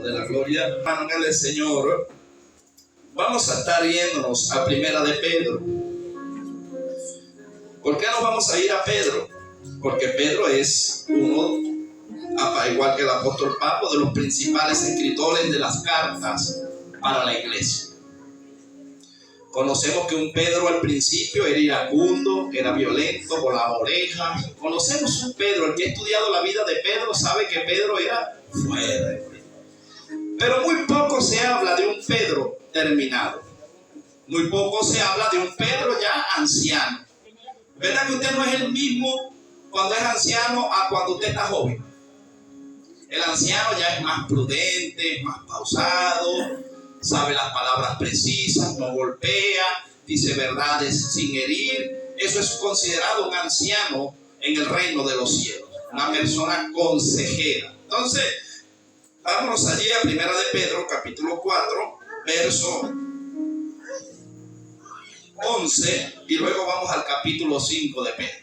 de la gloria. Hermano del Señor, vamos a estar yéndonos a Primera de Pedro. ¿Por qué nos vamos a ir a Pedro? Porque Pedro es uno, igual que el apóstol Pablo, de los principales escritores de las cartas para la iglesia. Conocemos que un Pedro al principio era iracundo, era violento, volaba orejas. Conocemos un Pedro, el que ha estudiado la vida de Pedro sabe que Pedro era fuerte. Pero muy poco se habla de un Pedro terminado. Muy poco se habla de un Pedro ya anciano. ¿Verdad que usted no es el mismo cuando es anciano a cuando usted está joven? El anciano ya es más prudente, más pausado, sabe las palabras precisas, no golpea, dice verdades sin herir. Eso es considerado un anciano en el reino de los cielos, una persona consejera. Entonces, vámonos allí a Primera de Pedro, capítulo 4, verso 11, y luego vamos al capítulo 5 de Pedro,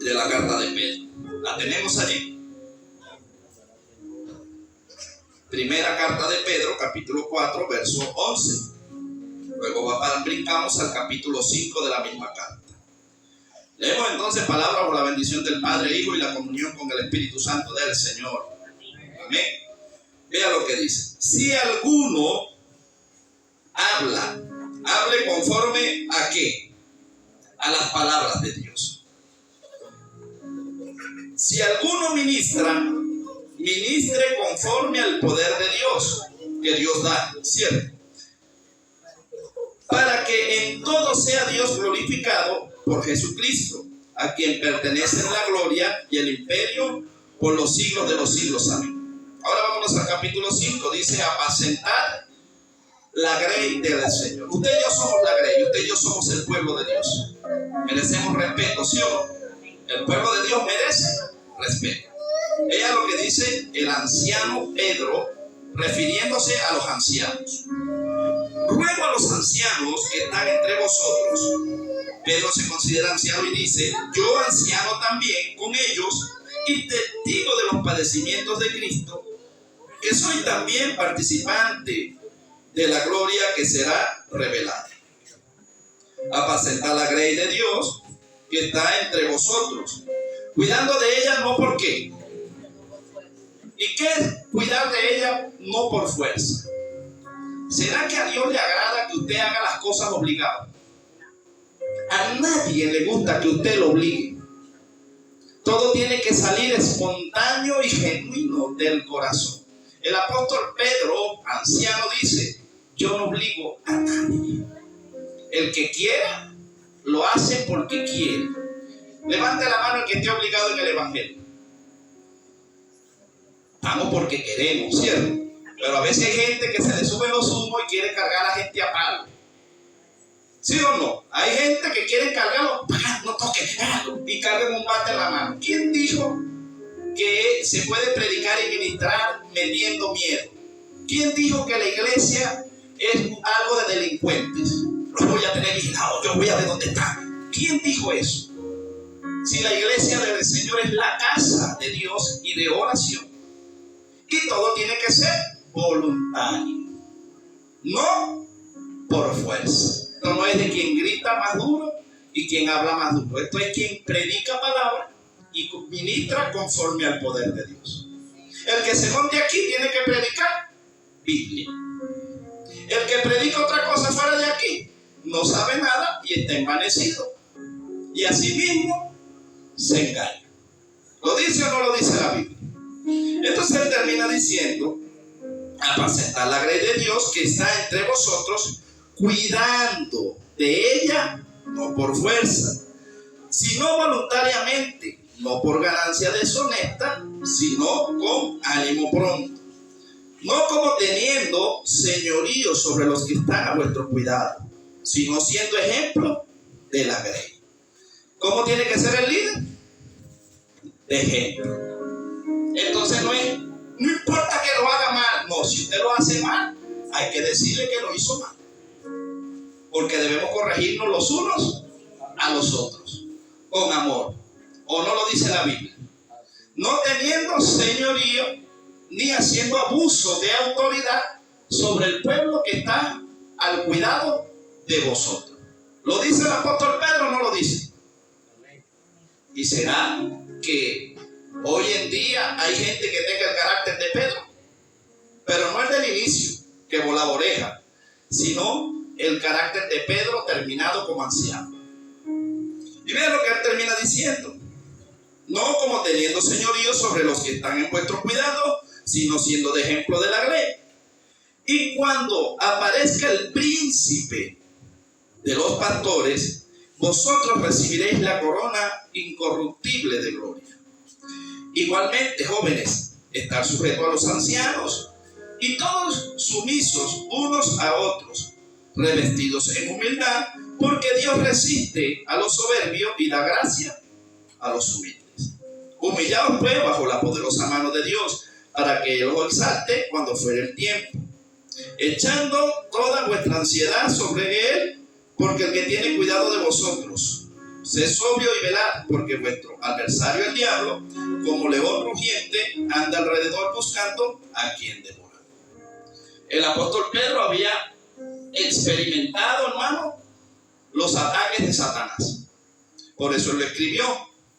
de la carta de Pedro. ¿La tenemos allí? Primera carta de Pedro, capítulo 4, verso 11. Luego brincamos al capítulo 5 de la misma carta. Leemos entonces palabra por la bendición del Padre, Hijo y la comunión con el Espíritu Santo del Señor. Amén. Vea lo que dice. Si alguno hable conforme ¿a qué? A las palabras de Dios. Si alguno ministre conforme al poder de Dios, que Dios da, ¿cierto? Para que en todo sea Dios glorificado por Jesucristo, a quien pertenecen la gloria y el imperio por los siglos de los siglos. Amén. Ahora vámonos al capítulo 5, dice: apacentar la grey del Señor. Usted y yo somos la grey, usted y yo somos el pueblo de Dios. Merecemos respeto, ¿sí o no? El pueblo de Dios merece respeto. Ella lo que dice el anciano Pedro, refiriéndose a los ancianos. Ruego a los ancianos que están entre vosotros. Pedro se considera anciano y dice: yo anciano también con ellos y testigo de los padecimientos de Cristo, que soy también participante de la gloria que será revelada. Apacentar la grey de Dios que está entre vosotros, cuidando de ella no por qué. ¿Y qué es cuidar de ella? No por fuerza. ¿Será que a Dios le agrada que usted haga las cosas obligadas? A nadie le gusta que usted lo obligue. Todo tiene que salir espontáneo y genuino del corazón. El apóstol Pedro, anciano, dice: yo no obligo a nadie. El que quiera, lo hace porque quiere. Levante la mano el que esté obligado en el evangelio. Estamos porque queremos, ¿cierto? Pero a veces hay gente que se le suben los humos y quiere cargar a la gente a palo. ¿Sí o no? Hay gente que quiere cargarlo, no toque, y carguen un bate en la mano. ¿Quién dijo que se puede predicar y ministrar metiendo miedo? ¿Quién dijo que la iglesia es algo de delincuentes? Los voy a tener vigilados, yo voy a ver dónde están. ¿Quién dijo eso? Si la iglesia del Señor es la casa de Dios y de oración, y todo tiene que ser voluntario, no por fuerza. Esto no es de quien grita más duro y quien habla más duro. Esto es quien predica palabra y ministra conforme al poder de Dios. El que se monte aquí tiene que predicar Biblia. El que predica otra cosa fuera de aquí no sabe nada y está envanecido, y así mismo se engaña. ¿Lo dice o no lo dice la Biblia? Entonces él termina diciendo: apacentar la grey de Dios que está entre vosotros, cuidando de ella no por fuerza, sino voluntariamente, no por ganancia deshonesta, sino con ánimo pronto, no como teniendo señorío sobre los que están a vuestro cuidado, sino siendo ejemplo de la grey. ¿Cómo tiene que ser el líder? De ejemplo. Entonces no importa que lo haga mal. No, si usted lo hace mal, hay que decirle que lo hizo mal, porque debemos corregirnos los unos a los otros con amor. ¿O no lo dice la Biblia? No teniendo señorío ni haciendo abuso de autoridad sobre el pueblo que está al cuidado de vosotros. ¿Lo dice el apóstol Pedro o no lo dice? ¿Y será que hoy en día hay gente que tenga el carácter de Pedro? Pero no el del inicio, que volaba oreja, sino el carácter de Pedro terminado como anciano. Y vean lo que él termina diciendo: no como teniendo señorío sobre los que están en vuestro cuidado, sino siendo de ejemplo de la ley. Y cuando aparezca el príncipe de los pastores, vosotros recibiréis la corona incorruptible de gloria. Igualmente, jóvenes, estar sujetos a los ancianos, y todos sumisos unos a otros, revestidos en humildad, porque Dios resiste a los soberbios y da gracia a los humildes. Humillaos pues bajo la poderosa mano de Dios, para que Él os exalte cuando fuere el tiempo, echando toda vuestra ansiedad sobre Él, porque el que tiene cuidado de vosotros. Sed sobrio y velad, porque vuestro adversario el diablo, como león rugiente, anda alrededor buscando a quien devorar. El apóstol Pedro había experimentado, hermano, los ataques de Satanás. Por eso él lo escribió.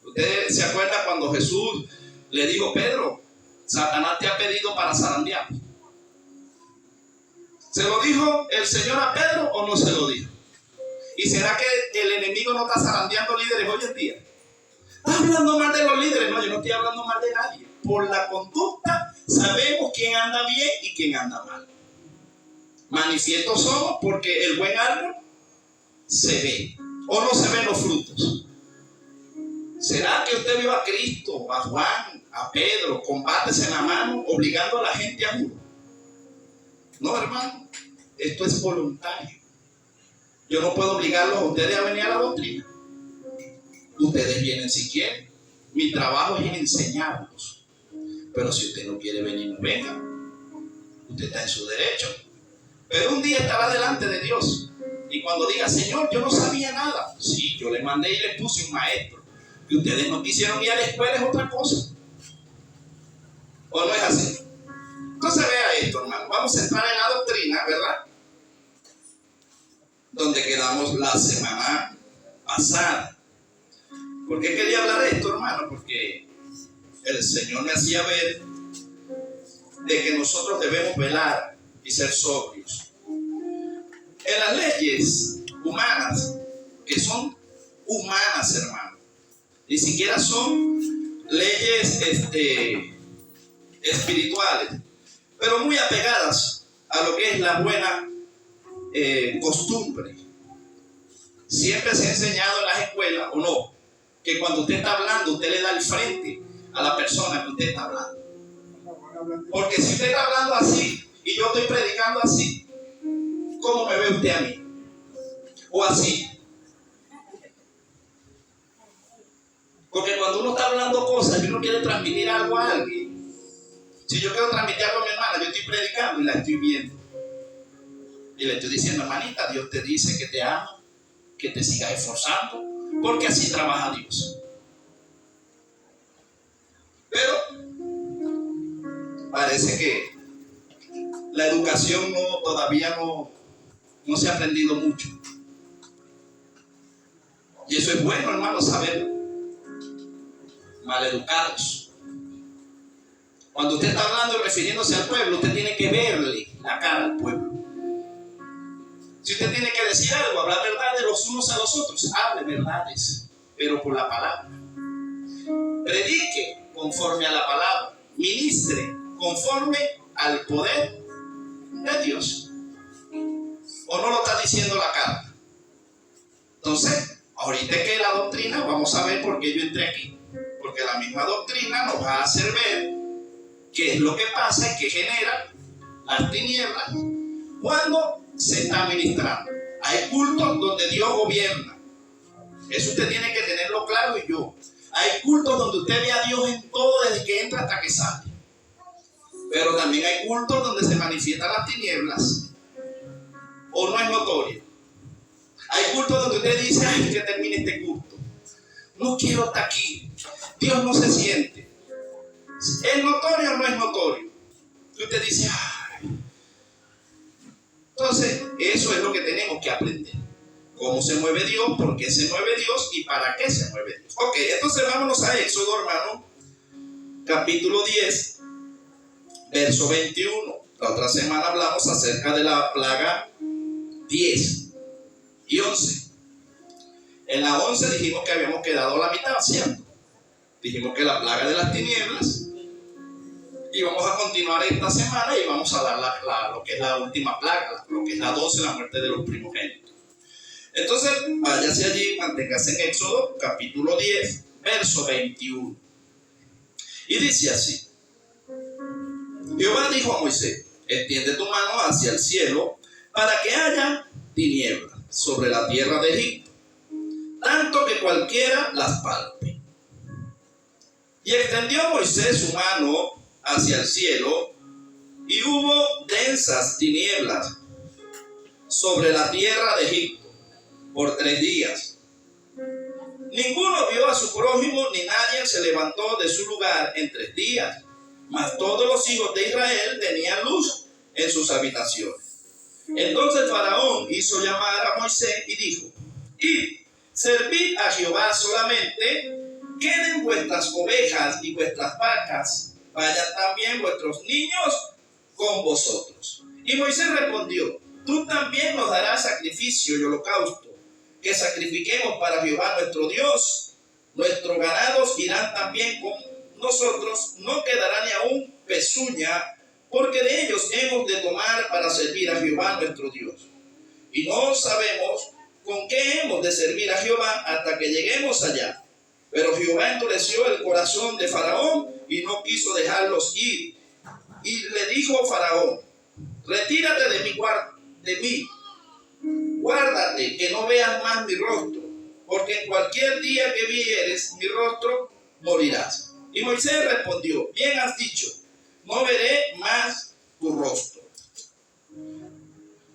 Usted se acuerda cuando Jesús le dijo: Pedro, Satanás te ha pedido para zarandear. ¿Se lo dijo el Señor a Pedro o no se lo dijo? ¿Y será que el enemigo no está zarandeando líderes hoy en día? ¿Estás hablando mal de los líderes? No, yo no estoy hablando mal de nadie. Por la conducta sabemos quién anda bien y quién anda mal. Manifiestos somos porque el buen árbol se ve o no se ven los frutos. ¿Será que usted vio a Cristo, a Juan, a Pedro, combates en la mano, obligando a la gente a juro? No, hermano, esto es voluntario. Yo no puedo obligarlos a ustedes a venir a la doctrina. Ustedes vienen si quieren. Mi trabajo es enseñarlos. Pero si usted no quiere venir, no venga. Usted está en su derecho. Pero un día estará delante de Dios. Y cuando diga: Señor, yo no sabía nada. Sí, yo le mandé y le puse un maestro. Que ustedes no quisieron ir a la escuela es otra cosa. ¿O no es así? Entonces vea esto, hermano. Vamos a entrar en la doctrina, ¿verdad? Donde quedamos la semana pasada. ¿Por qué quería hablar de esto, hermano? Porque el Señor me hacía ver de que nosotros debemos velar y ser sobrios. En las leyes humanas, que son humanas, hermano, ni siquiera son leyes espirituales, pero muy apegadas a lo que es la buena costumbre. Siempre se ha enseñado en las escuelas, o no, que cuando usted está hablando, usted le da el frente a la persona que usted está hablando. Porque si usted está hablando así y yo estoy predicando así, ¿cómo me ve usted a mí? O así. Porque cuando uno está hablando cosas y uno quiere transmitir algo a alguien, si yo quiero transmitir algo a mi hermana, yo estoy predicando y la estoy viendo. Y le estoy diciendo: hermanita, Dios te dice que te ama, que te sigas esforzando, porque así trabaja Dios. Pero parece que la educación todavía no se ha aprendido mucho. Y eso es bueno, hermano, saberlo. Maleducados. Cuando usted está hablando y refiriéndose al pueblo, usted tiene que verle la cara al pueblo. Si usted tiene que decir algo, hablar verdades los unos a los otros, hable verdades, pero por la palabra. Predique conforme a la palabra. Ministre conforme al poder de Dios. ¿O no lo está diciendo la carta? Entonces, ahorita que la doctrina, vamos a ver por qué yo entré aquí. Porque la misma doctrina nos va a hacer ver qué es lo que pasa y qué genera las tinieblas cuando se está ministrando. Hay cultos donde Dios gobierna. Eso usted tiene que tenerlo claro. Y yo, hay cultos donde usted ve a Dios en todo, desde que entra hasta que sale. Pero también hay cultos donde se manifiestan las tinieblas. ¿O no es notorio? Hay cultos donde usted dice: ay, que termine este culto, no quiero estar aquí, Dios no se siente. ¿Es notorio o no es notorio? Y usted dice, ay. Entonces, eso es lo que tenemos que aprender. ¿Cómo se mueve Dios? ¿Por qué se mueve Dios? ¿Y para qué se mueve Dios? Ok, entonces vámonos a Éxodo, hermano, capítulo 10, verso 21. La otra semana hablamos acerca de la plaga 10 y 11. En la 11 dijimos que habíamos quedado a la mitad, ¿cierto? Dijimos que la plaga de las tinieblas. Y vamos a continuar esta semana y vamos a dar lo que es la última plaga, lo que es la 12, la muerte de los primogénitos. Entonces, váyase allí, manténgase en Éxodo, capítulo 10, verso 21. Y dice así: Jehová dijo a Moisés: extiende tu mano hacia el cielo para que haya tinieblas sobre la tierra de Egipto, tanto que cualquiera las palpe. Y extendió Moisés su mano hacia el cielo, y hubo densas tinieblas sobre la tierra de Egipto por 3 días. Ninguno vio a su prójimo, ni nadie se levantó de su lugar en 3 días. Mas todos los hijos de Israel tenían luz en sus habitaciones. Entonces Faraón hizo llamar a Moisés y dijo: id, servid a Jehová solamente, queden vuestras ovejas y vuestras vacas, vayan también vuestros niños con vosotros. Y Moisés respondió: tú también nos darás sacrificio y holocausto, que sacrifiquemos para Jehová nuestro Dios. Nuestros ganados irán también con nosotros, no quedará ni aún pezuña, porque de ellos hemos de tomar para servir a Jehová nuestro Dios. Y no sabemos con qué hemos de servir a Jehová hasta que lleguemos allá. Pero Jehová endureció el corazón de Faraón y no quiso dejarlos ir. Y le dijo Faraón: retírate de mí, guárdate que no veas más mi rostro, porque en cualquier día que vieres mi rostro morirás. Y Moisés respondió: bien has dicho, no veré más tu rostro.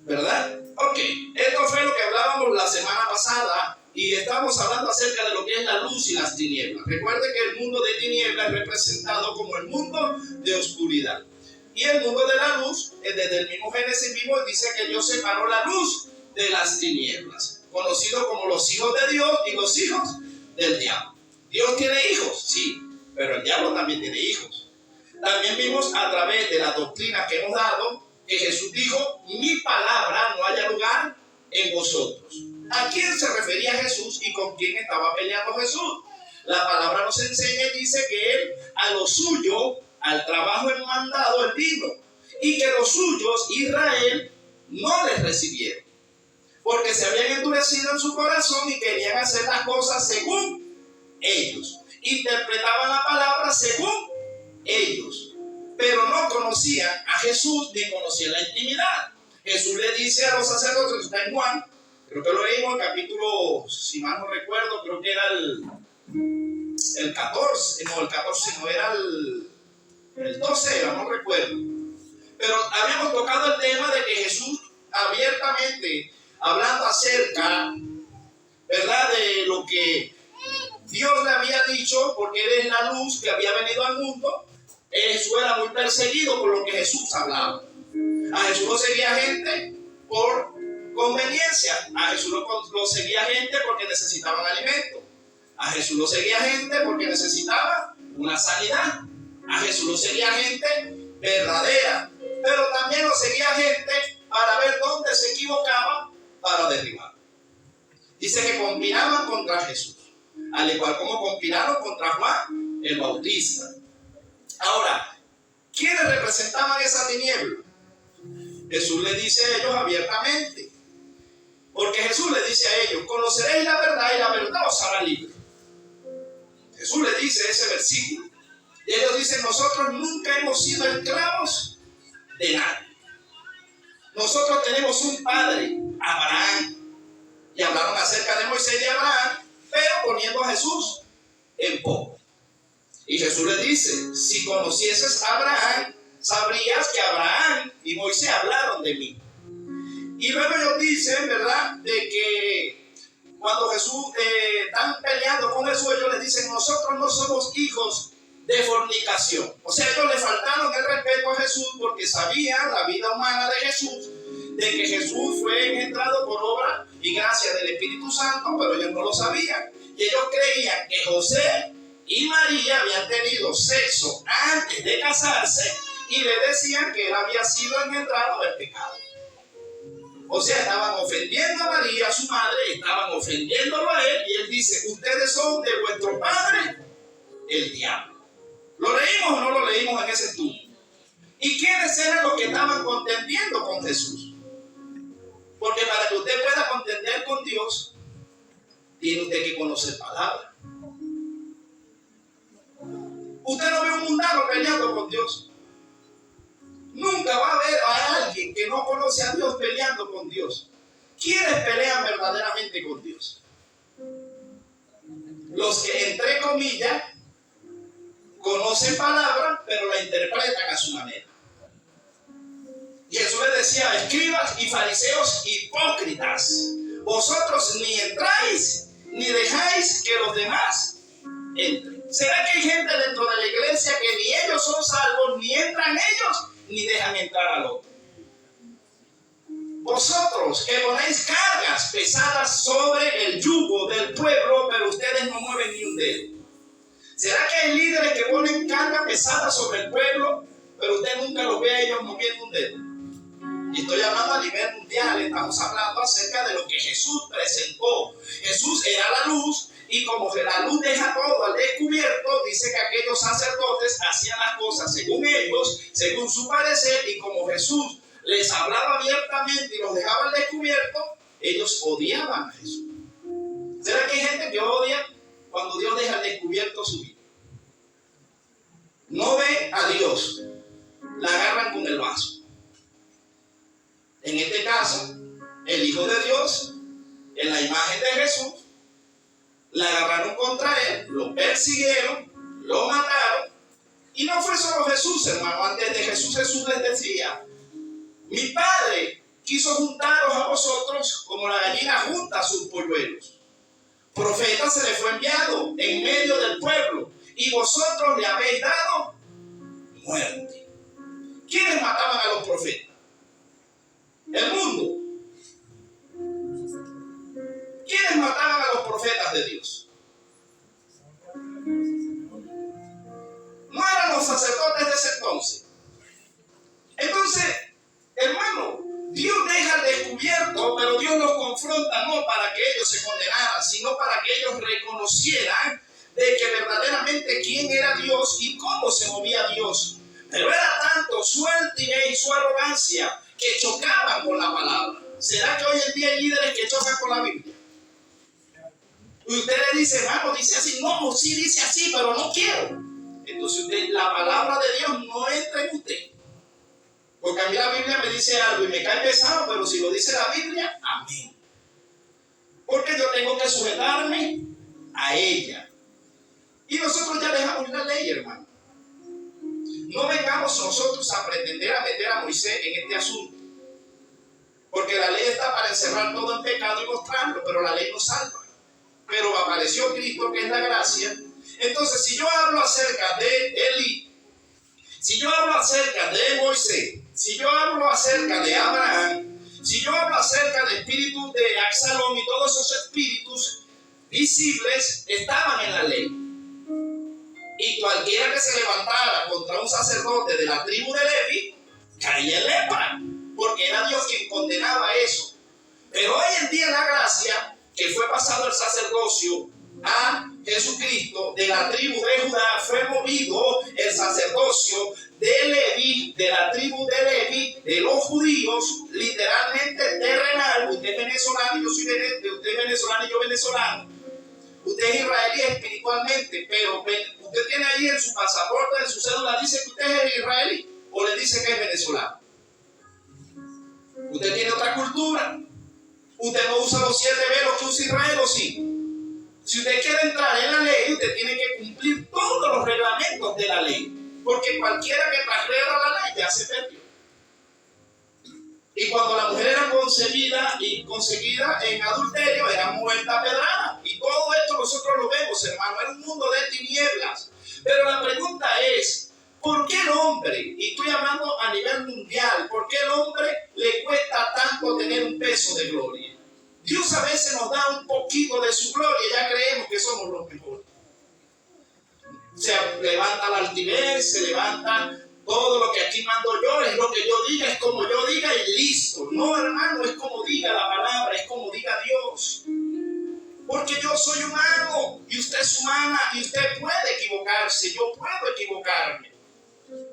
¿Verdad? Ok, esto fue lo que hablábamos la semana pasada y estamos hablando acerca de lo que es la luz y las tinieblas. Recuerde que el mundo de tinieblas es representado como el mundo de oscuridad. Y el mundo de la luz, desde el mismo Génesis mismo, dice que Dios separó la luz de las tinieblas, conocido como los hijos de Dios y los hijos del diablo. Dios tiene hijos, sí, pero el diablo también tiene hijos. También vimos a través de la doctrina que hemos dado que Jesús dijo: mi palabra no haya lugar en vosotros. ¿A quién se refería Jesús y con quién estaba peleando Jesús? La palabra nos enseña y dice que él a lo suyo, al trabajo en mandado, él vino, y que los suyos, Israel, no les recibieron, porque se habían endurecido en su corazón y querían hacer las cosas según ellos, interpretaban la palabra según ellos, pero no conocían a Jesús ni conocían la intimidad. Jesús le dice a los sacerdotes, está en Juan, creo que lo leímos, el capítulo, si mal no recuerdo, creo que era el 14, no era el 12, era, no recuerdo. Pero habíamos tocado el tema de que Jesús abiertamente, hablando acerca, ¿verdad?, de lo que Dios le había dicho, porque Él es la luz que había venido al mundo. Jesús era muy perseguido por lo que Jesús hablaba. A Jesús lo seguía gente por conveniencia. A Jesús lo seguía gente porque necesitaban alimento. A Jesús lo seguía gente porque necesitaba una sanidad. A Jesús lo seguía gente verdadera. Pero también lo seguía gente para ver dónde se equivocaba para derribar. Dice que conspiraban contra Jesús, al igual como conspiraron contra Juan el Bautista. Ahora, ¿quiénes representaban esa tiniebla? Jesús le dice a ellos abiertamente, porque Jesús le dice a ellos: conoceréis la verdad y la verdad os hará libre. Jesús le dice ese versículo y ellos dicen: nosotros nunca hemos sido esclavos de nadie. Nosotros tenemos un padre, Abraham. Y hablaron acerca de Moisés y de Abraham, pero poniendo a Jesús en poco. Y Jesús le dice: si conocieses a Abraham, sabrías que Abraham y Moisés hablaron de mí. Y luego ellos dicen, ¿verdad?, de que cuando Jesús están peleando con Jesús, ellos le dicen: nosotros no somos hijos de fornicación. O sea, ellos le faltaron el respeto a Jesús porque sabían la vida humana de Jesús, de que Jesús fue engendrado por obra y gracia del Espíritu Santo, pero ellos no lo sabían. Y ellos creían que José y María habían tenido sexo antes de casarse y le decían que él había sido engendrado del pecado. O sea, estaban ofendiendo a María, su madre, estaban ofendiéndolo a él, y él dice: ustedes son de vuestro padre, el diablo. ¿Lo leímos o no lo leímos en ese estudio? ¿Y quiénes eran los que estaban contendiendo con Jesús? Porque para que usted pueda contender con Dios, tiene usted que conocer palabra. Usted no ve un mundano peleando con Dios. Nunca va a haber a alguien que no conoce a Dios peleando con Dios. ¿Quiénes pelean verdaderamente con Dios? Los que, entre comillas, conocen palabra, pero la interpretan a su manera. Y Jesús les decía: escribas y fariseos hipócritas, vosotros ni entráis ni dejáis que los demás entren. ¿Será que hay gente dentro de la iglesia que ni ellos son salvos, ni entran ellos, ni dejan entrar al otro? Vosotros que ponéis cargas pesadas sobre el yugo del pueblo, pero ustedes no mueven ni un dedo. ¿Será que hay líderes que ponen cargas pesadas sobre el pueblo, pero usted nunca los ve a ellos moviendo un dedo? Y estoy hablando a nivel mundial. Estamos hablando acerca de lo que Jesús presentó. Jesús era la luz, y como la luz deja todo al descubierto, dice que aquellos sacerdotes hacían las cosas según ellos, según su parecer, y como Jesús les hablaba abiertamente y los dejaba al descubierto, ellos odiaban a Jesús. ¿Será que hay gente que odia cuando Dios deja al descubierto su vida? No ve a Dios, la agarran con el vaso. En este caso, el Hijo de Dios, en la imagen de Jesús, la agarraron contra él, lo persiguieron, lo mataron. Y no fue solo Jesús, hermano. Antes de Jesús, Jesús les decía: mi Padre quiso juntaros a vosotros como la gallina junta a sus polluelos. Profeta se le fue enviado en medio del pueblo, y vosotros le habéis dado muerte. ¿Quiénes mataban a los profetas? El mundo. ¿Quiénes mataban a los profetas de Dios? No eran los sacerdotes de ese entonces. Entonces, hermano, Dios deja al descubierto, pero Dios los confronta no para que ellos se condenaran, sino para que ellos reconocieran de que verdaderamente quién era Dios y cómo se movía Dios. Pero era tanto su altivez y su arrogancia que chocaban con la palabra. ¿Será que hoy en día hay líderes que chocan con la Biblia? Y usted le dice: hermano, dice así. No, sí dice así, pero no quiero. Entonces la palabra de Dios no entra en usted. Porque a mí la Biblia me dice algo y me cae pesado, pero si lo dice la Biblia, amén. Porque yo tengo que sujetarme a ella. Y nosotros ya dejamos la ley, hermano. No vengamos nosotros a pretender a meter a Moisés en este asunto. Porque la ley está para encerrar todo el pecado y mostrarlo, pero la ley no salva. Pero apareció Cristo, que es la gracia. Entonces, si yo hablo acerca de Elí, si yo hablo acerca de Moisés, si yo hablo acerca de Abraham, si yo hablo acerca del espíritu de Absalón y todos esos espíritus visibles estaban en la ley. Y cualquiera que se levantara contra un sacerdote de la tribu de Levi caía en lepra, porque era Dios quien condenaba eso. Pero hoy en día la gracia, que fue pasado el sacerdocio a Jesucristo, de la tribu de Judá fue movido el sacerdocio de Levi, de la tribu de Levi, de los judíos, literalmente terrenal. Usted es venezolano y yo soy venezolano, usted es venezolano y yo venezolano. Usted es israelí espiritualmente, pero usted tiene ahí en su pasaporte, en su cédula, dice que usted es israelí o le dice que es venezolano. Usted tiene otra cultura. Usted no usa los 7 velos que usa Israel, ¿o sí? Si usted quiere entrar en la ley, usted tiene que cumplir todos los reglamentos de la ley. Porque cualquiera que transgreda la ley ya se perdió. Y cuando la mujer era concebida y conseguida en adulterio, era muerta a pedrada. Y todo esto nosotros lo vemos, hermano. Era un mundo de tinieblas. Pero la pregunta es, ¿por qué el hombre, y estoy hablando a nivel mundial, por qué el hombre le cuesta tanto tener un peso de gloria? Dios a veces nos da un poquito de su gloria y ya creemos que somos los mejores. Se levanta la altivez, se levanta todo lo que aquí mando yo, es lo que yo diga, es como yo diga y listo. No, hermano, es como diga la palabra, es como diga Dios. Porque yo soy humano y usted es humana y usted puede equivocarse, yo puedo equivocarme.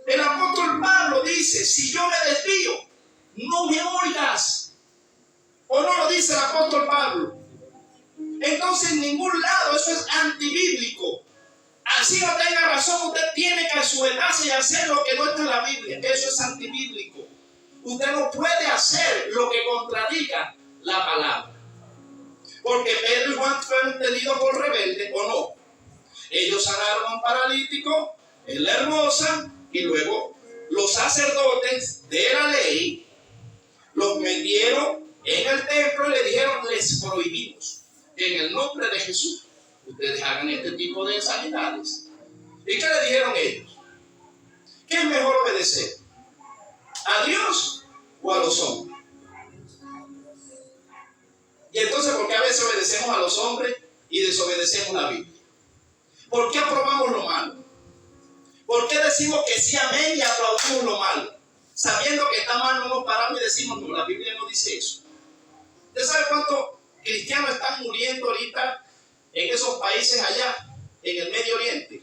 El apóstol Pablo dice, si yo me desvío, no me oigas. ¿O no lo dice el apóstol Pablo? Entonces en ningún lado eso es antibíblico. Así no tenga razón, usted tiene que sujetarse y hacer lo que no está en la Biblia. Eso es antibíblico. Usted no puede hacer lo que contradiga la palabra. Porque Pedro y Juan fueron tenidos por rebeldes, ¿o no? Ellos sanaron a un paralítico en la hermosa y luego los sacerdotes de la ley los metieron en el templo y le dijeron, les prohibimos que en el nombre de Jesús ustedes hagan este tipo de sanidades. ¿Y qué le dijeron ellos? ¿Qué es mejor obedecer? ¿A Dios o a los hombres? Y entonces, ¿por qué a veces obedecemos a los hombres y desobedecemos la Biblia? ¿Por qué aprobamos lo malo? ¿Por qué decimos que sí, amén, y aplaudimos lo malo? Sabiendo que está mal, no nos paramos y decimos, no, la Biblia no dice eso. ¿Usted sabe cuántos cristianos están muriendo ahorita en esos países allá, en el Medio Oriente?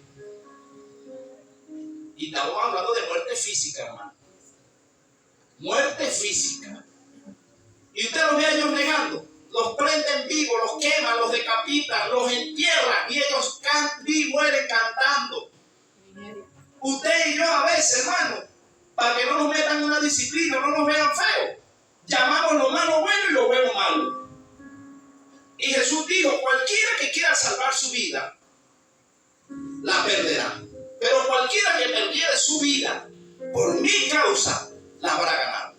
Y estamos hablando de muerte física, hermano. Muerte física. Y usted los ve a ellos negando. Los prenden vivos, los queman, los decapitan, los entierran y ellos mueren cantando. Usted y yo a veces, hermano, para que no nos metan en una disciplina, no nos vean feo, llamamos lo malo bueno y lo bueno malo. Y Jesús dijo, cualquiera que quiera salvar su vida, la perderá. Pero cualquiera que perdiere su vida, por mi causa, la habrá ganado.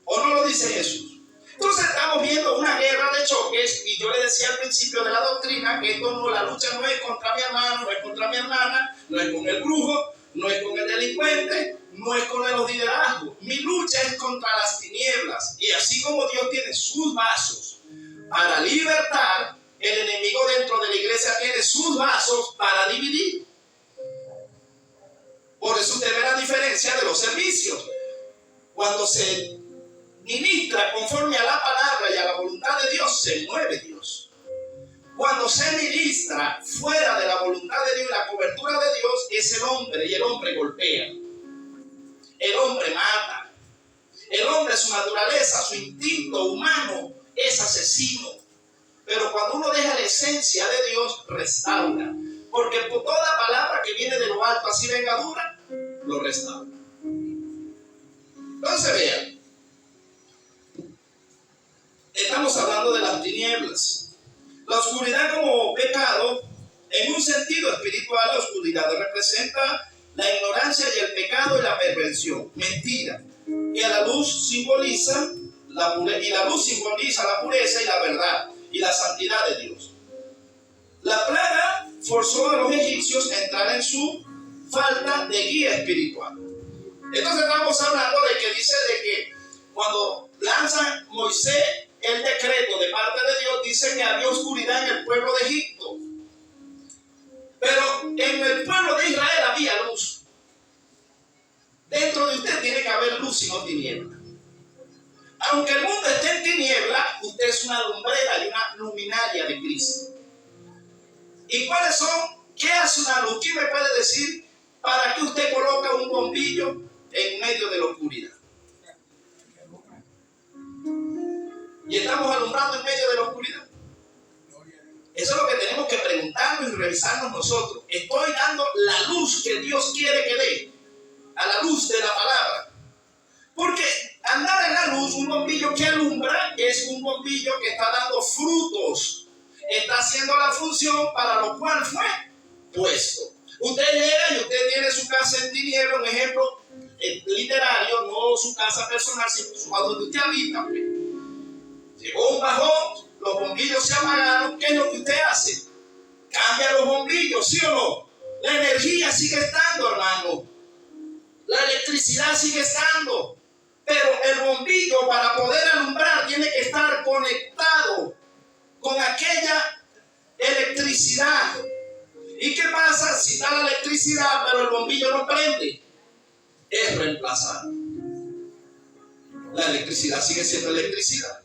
¿O no lo dice Jesús? Entonces estamos viendo una guerra de choques y yo le decía al principio de la doctrina que la lucha no es contra mi hermano, no es contra mi hermana, no es con el brujo, no es con el delincuente, no es con los liderazgos. Mi lucha es contra las tinieblas. Y así como Dios tiene sus vasos para libertar, el enemigo dentro de la iglesia tiene sus vasos para dividir. Por eso usted ve la diferencia de los servicios. Cuando se ministra conforme a la palabra y a la voluntad de Dios, se mueve Dios. Cuando se ministra fuera de la voluntad de Dios y la cobertura de Dios, es el hombre, y el hombre golpea. El hombre mata. El hombre, su naturaleza, su instinto humano es asesino. Pero cuando uno deja la esencia de Dios, restaura. Porque por toda palabra que viene de lo alto, así venga dura, lo restaura. Entonces vean, estamos hablando de las tinieblas. La oscuridad como pecado, en un sentido espiritual, la oscuridad representa la ignorancia y el pecado y la perversión, mentira. Y a la luz simboliza la pureza y la verdad y la santidad de Dios. La plaga forzó a los egipcios a entrar en su falta de guía espiritual. Entonces estamos hablando de que dice de que cuando lanza Moisés el decreto de parte de Dios, dice que había oscuridad en el pueblo de Egipto. Pero en el pueblo de Israel había luz. Dentro de usted tiene que haber luz y no tiniebla. Aunque el mundo esté en tiniebla, usted es una lumbrera y una luminaria de Cristo. ¿Y cuáles son? ¿Qué hace una luz? ¿Quién me puede decir para qué usted coloca un bombillo en medio de la oscuridad? Y estamos alumbrando en medio de la oscuridad. Eso es lo que tenemos que preguntarnos y revisarnos nosotros. Estoy dando la luz que Dios quiere que dé, a la luz de la palabra. Porque andar en la luz, un bombillo que alumbra, es un bombillo que está dando frutos. Está haciendo la función para lo cual fue puesto. Usted llega y usted tiene su casa en tiniebla, un ejemplo literario, no solo su casa personal, sino a donde usted habita. Pues. Llegó un bajón, los bombillos se apagaron. ¿Qué es lo que usted hace? Cambia los bombillos, ¿sí o no? La energía sigue estando, hermano. La electricidad sigue estando. Pero el bombillo, para poder alumbrar, tiene que estar conectado con aquella electricidad. ¿Y qué pasa si da la electricidad pero el bombillo no prende? Es reemplazado. La electricidad sigue siendo electricidad.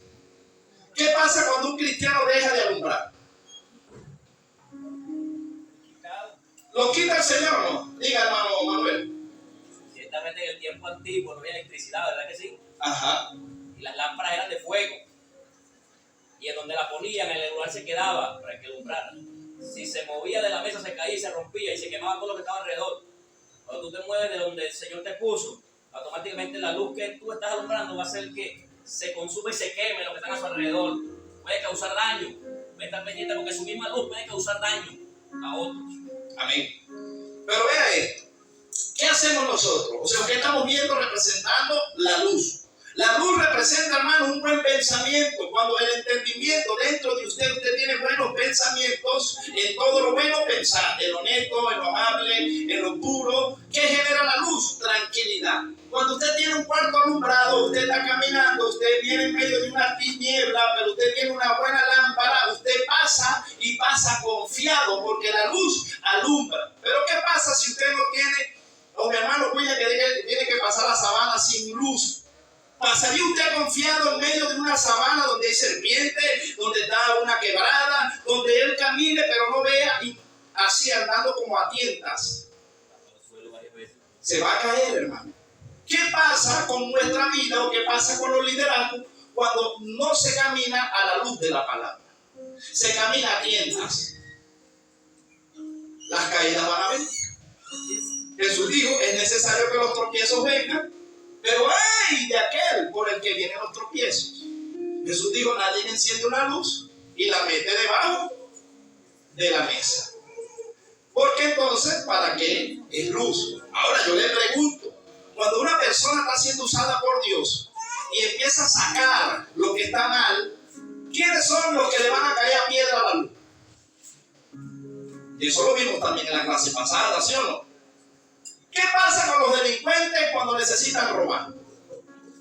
¿Qué pasa cuando un cristiano deja de alumbrar? ¿Lo quita el Señor, no? Diga, hermano Manuel. Ciertamente en el tiempo antiguo no había electricidad, ¿verdad que sí? Ajá. Y las lámparas eran de fuego. Y en donde la ponían, el lugar se quedaba para que alumbrara. Si se movía de la mesa, se caía y se rompía y se quemaba todo lo que estaba alrededor. Cuando tú te mueves de donde el Señor te puso, automáticamente la luz que tú estás alumbrando va a hacer que se consuma y se queme lo que está a su alrededor. Puede causar daño. Puede estar pendiente porque su misma luz puede causar daño a otros. Amén. Pero vea esto. ¿Qué hacemos nosotros? O sea, ¿qué estamos viendo representando? La luz. La luz representa, hermano, un buen pensamiento. Cuando el entendimiento dentro de usted tiene buenos pensamientos, en todo lo bueno pensar, en lo honesto, en lo amable, en lo puro. ¿Qué genera la luz? Tranquilidad. Cuando usted tiene un cuarto alumbrado, usted está caminando, usted viene en medio de una tiniebla, pero usted tiene una buena lámpara, usted pasa y pasa confiado porque la luz alumbra. Pero ¿qué pasa si usted no tiene, o mi hermano cuida que tiene que pasar la sabana sin luz? ¿Pasaría usted confiado en medio de una sabana donde hay serpientes, donde está una quebrada, donde él camine pero no vea, y así andando como a tientas? Se va a caer, hermano. ¿Qué pasa con nuestra vida o qué pasa con los liderazgos cuando no se camina a la luz de la palabra? Se camina a tientas. Las caídas van a venir. Jesús dijo, es necesario que los tropiezos vengan, pero ¡ay! De aquel por el que vienen los tropiezos. Jesús dijo, nadie enciende una luz y la mete debajo de la mesa. Porque entonces, ¿para qué es luz? Ahora yo le pregunto, cuando una persona está siendo usada por Dios y empieza a sacar lo que está mal, ¿quiénes son los que le van a caer a piedra a la luz? Y eso lo vimos también en la clase pasada, ¿sí o no? ¿Qué pasa con los delincuentes cuando necesitan robar?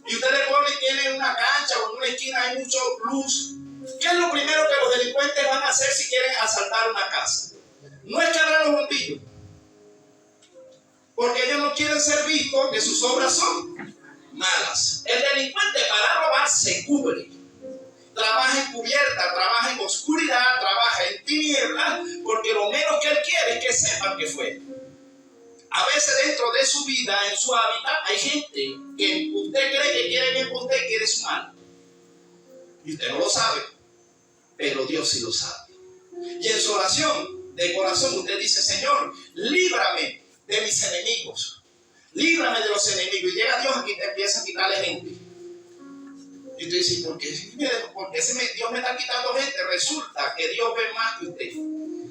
Y usted le pone y tiene una cancha o en una esquina hay mucha luz. ¿Qué es lo primero que los delincuentes van a hacer si quieren asaltar una casa? No es quebrar los bombillos, porque ellos no quieren ser vistos que sus obras son malas. El delincuente para robar se cubre. Trabaja encubierta, trabaja en oscuridad, trabaja en tinieblas, porque lo menos que él quiere es que sepan que fue. A veces dentro de su vida, en su hábitat, hay gente que usted cree que quiere bien por usted y quiere su mal. Y usted no lo sabe, pero Dios sí lo sabe. Y en su oración de corazón usted dice, Señor, líbrame de mis enemigos. Líbrame de los enemigos. Y llega Dios aquí y te empieza a quitarle gente. Y usted dice, ¿por qué Dios me está quitando gente? Resulta que Dios ve más que usted.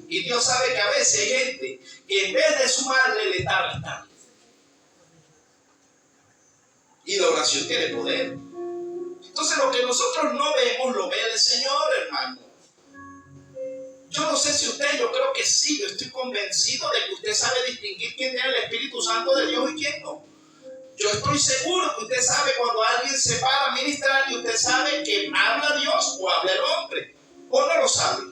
Y Dios sabe que a veces hay gente que en vez de sumarle le está restando. Y la oración tiene poder. Entonces lo que nosotros no vemos, lo ve el Señor, hermano. Yo no sé si usted, yo creo que sí, yo estoy convencido de que usted sabe distinguir quién tiene el Espíritu Santo de Dios y quién no. Yo estoy seguro que usted sabe cuando alguien se para a ministrar y usted sabe que habla Dios o habla el hombre, o no lo sabe.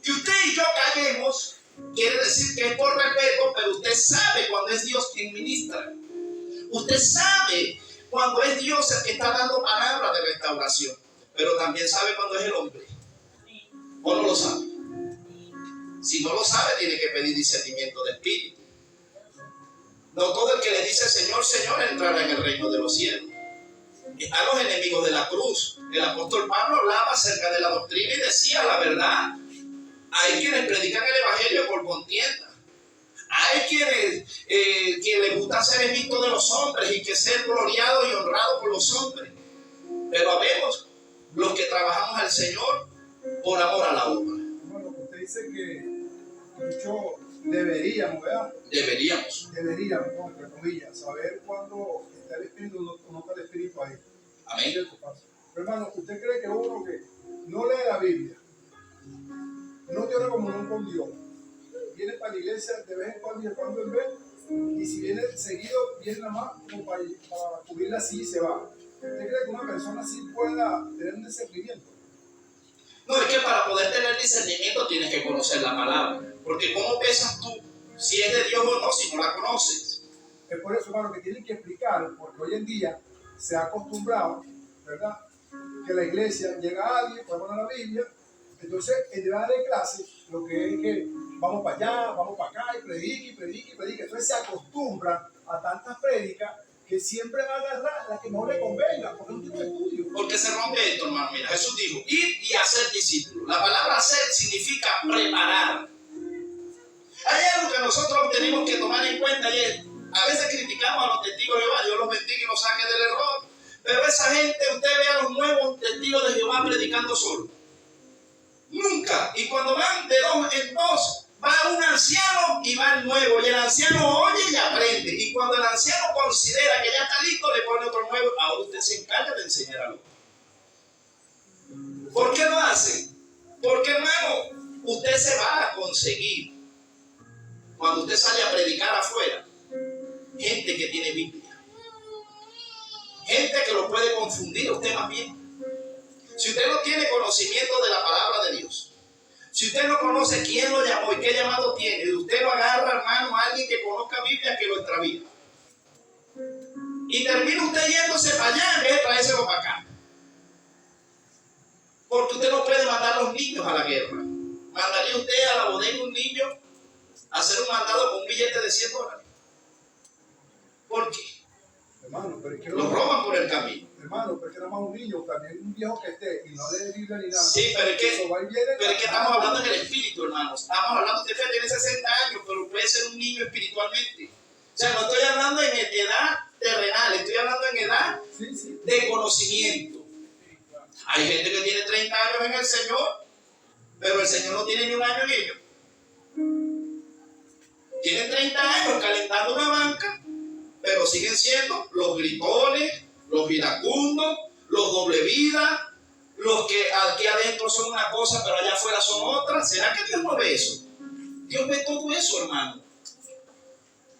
Que usted y yo callemos quiere decir que es por respeto, pero usted sabe cuando es Dios quien ministra. Usted sabe cuando es Dios el que está dando palabras de restauración, pero también sabe cuando es el hombre. ¿O no lo sabe? Si no lo sabe, tiene que pedir discernimiento de espíritu. No todo el que le dice Señor, Señor entrará en el reino de los cielos. Están los enemigos de la cruz. El apóstol Pablo hablaba acerca de la doctrina y decía la verdad. Hay quienes predican el evangelio por contienda. Hay quienes les gusta ser visto de los hombres y que ser gloriado y honrado por los hombres. Pero habemos los que trabajamos al Señor por amor a la obra. Bueno, usted dice que muchos deberíamos, ¿verdad? Deberíamos. Deberíamos, ¿no? Entre comillas, saber cuándo está el espíritu o no está el espíritu ahí. Amén. ¿Cierto? Pero hermano, ¿usted cree que uno que no lee la Biblia, no tiene comunión con Dios, viene para la iglesia de vez en cuando y de cuando en vez, y si viene seguido, viene nada más como para cubrirla así y se va? ¿Usted cree que una persona así pueda tener un discernimiento? No, es que para poder tener discernimiento tienes que conocer la palabra. Porque ¿cómo pesas tú si es de Dios o no si no la conoces? Es por eso, hermano, que tienen que explicar, porque hoy en día se ha acostumbrado, ¿verdad?, que la iglesia llega a alguien, puede poner la Biblia, entonces en vez de clase, lo que es que vamos para allá, vamos para acá, y predica. Entonces se acostumbra a tantas prédicas que siempre va a agarrar la que mejor le convenga, porque no tiene estudio. Porque se rompe esto, hermano. Mira, Jesús dijo, ir y hacer discípulos. La palabra hacer significa preparar. Hay algo que nosotros tenemos que tomar en cuenta y es, a veces criticamos a los testigos de Jehová, Dios los bendiga y los saque del error, pero esa gente, usted ve a los nuevos testigos de Jehová predicando solo. Nunca. Y cuando van de dos en dos, va un anciano y va el nuevo, y el anciano oye y aprende, y cuando el anciano considera que ya está listo, le pone otro nuevo. Ahora usted se encarga de enseñar algo. ¿Por qué lo hace? Porque, hermano, usted se va a conseguir, cuando usted sale a predicar afuera, gente que tiene Biblia, gente que lo puede confundir a usted más bien. Si usted no tiene conocimiento de la palabra de Dios, si usted no conoce quién lo llamó y qué llamado tiene, y usted lo agarra, hermano, a alguien que conozca Biblia, que lo extravía. Y termina usted yéndose para allá en vez de traérselo para acá. Porque usted no puede mandar a los niños a la guerra. ¿Mandaría usted a la bodega un niño a hacer un mandado con un billete de $100? ¿Por qué? Hermano, pero es que Los roban por el camino. Hermano, pero es que nada más un niño, también un viejo que esté y no de Biblia ni nada. Sí, pero es que viene, estamos hablando en el espíritu, hermanos. Estamos hablando, usted tiene 60 años, pero puede ser un niño espiritualmente. O sea, no estoy hablando en edad terrenal, estoy hablando en edad de conocimiento. Hay gente que tiene 30 años en el Señor, pero el Señor no tiene ni un año en ellos. Tienen 30 años calentando una banca, pero siguen siendo los gritones, los iracundos, los doble vida, los que aquí adentro son una cosa, pero allá afuera son otra. ¿Será que Dios no ve eso? Dios ve todo eso, hermano.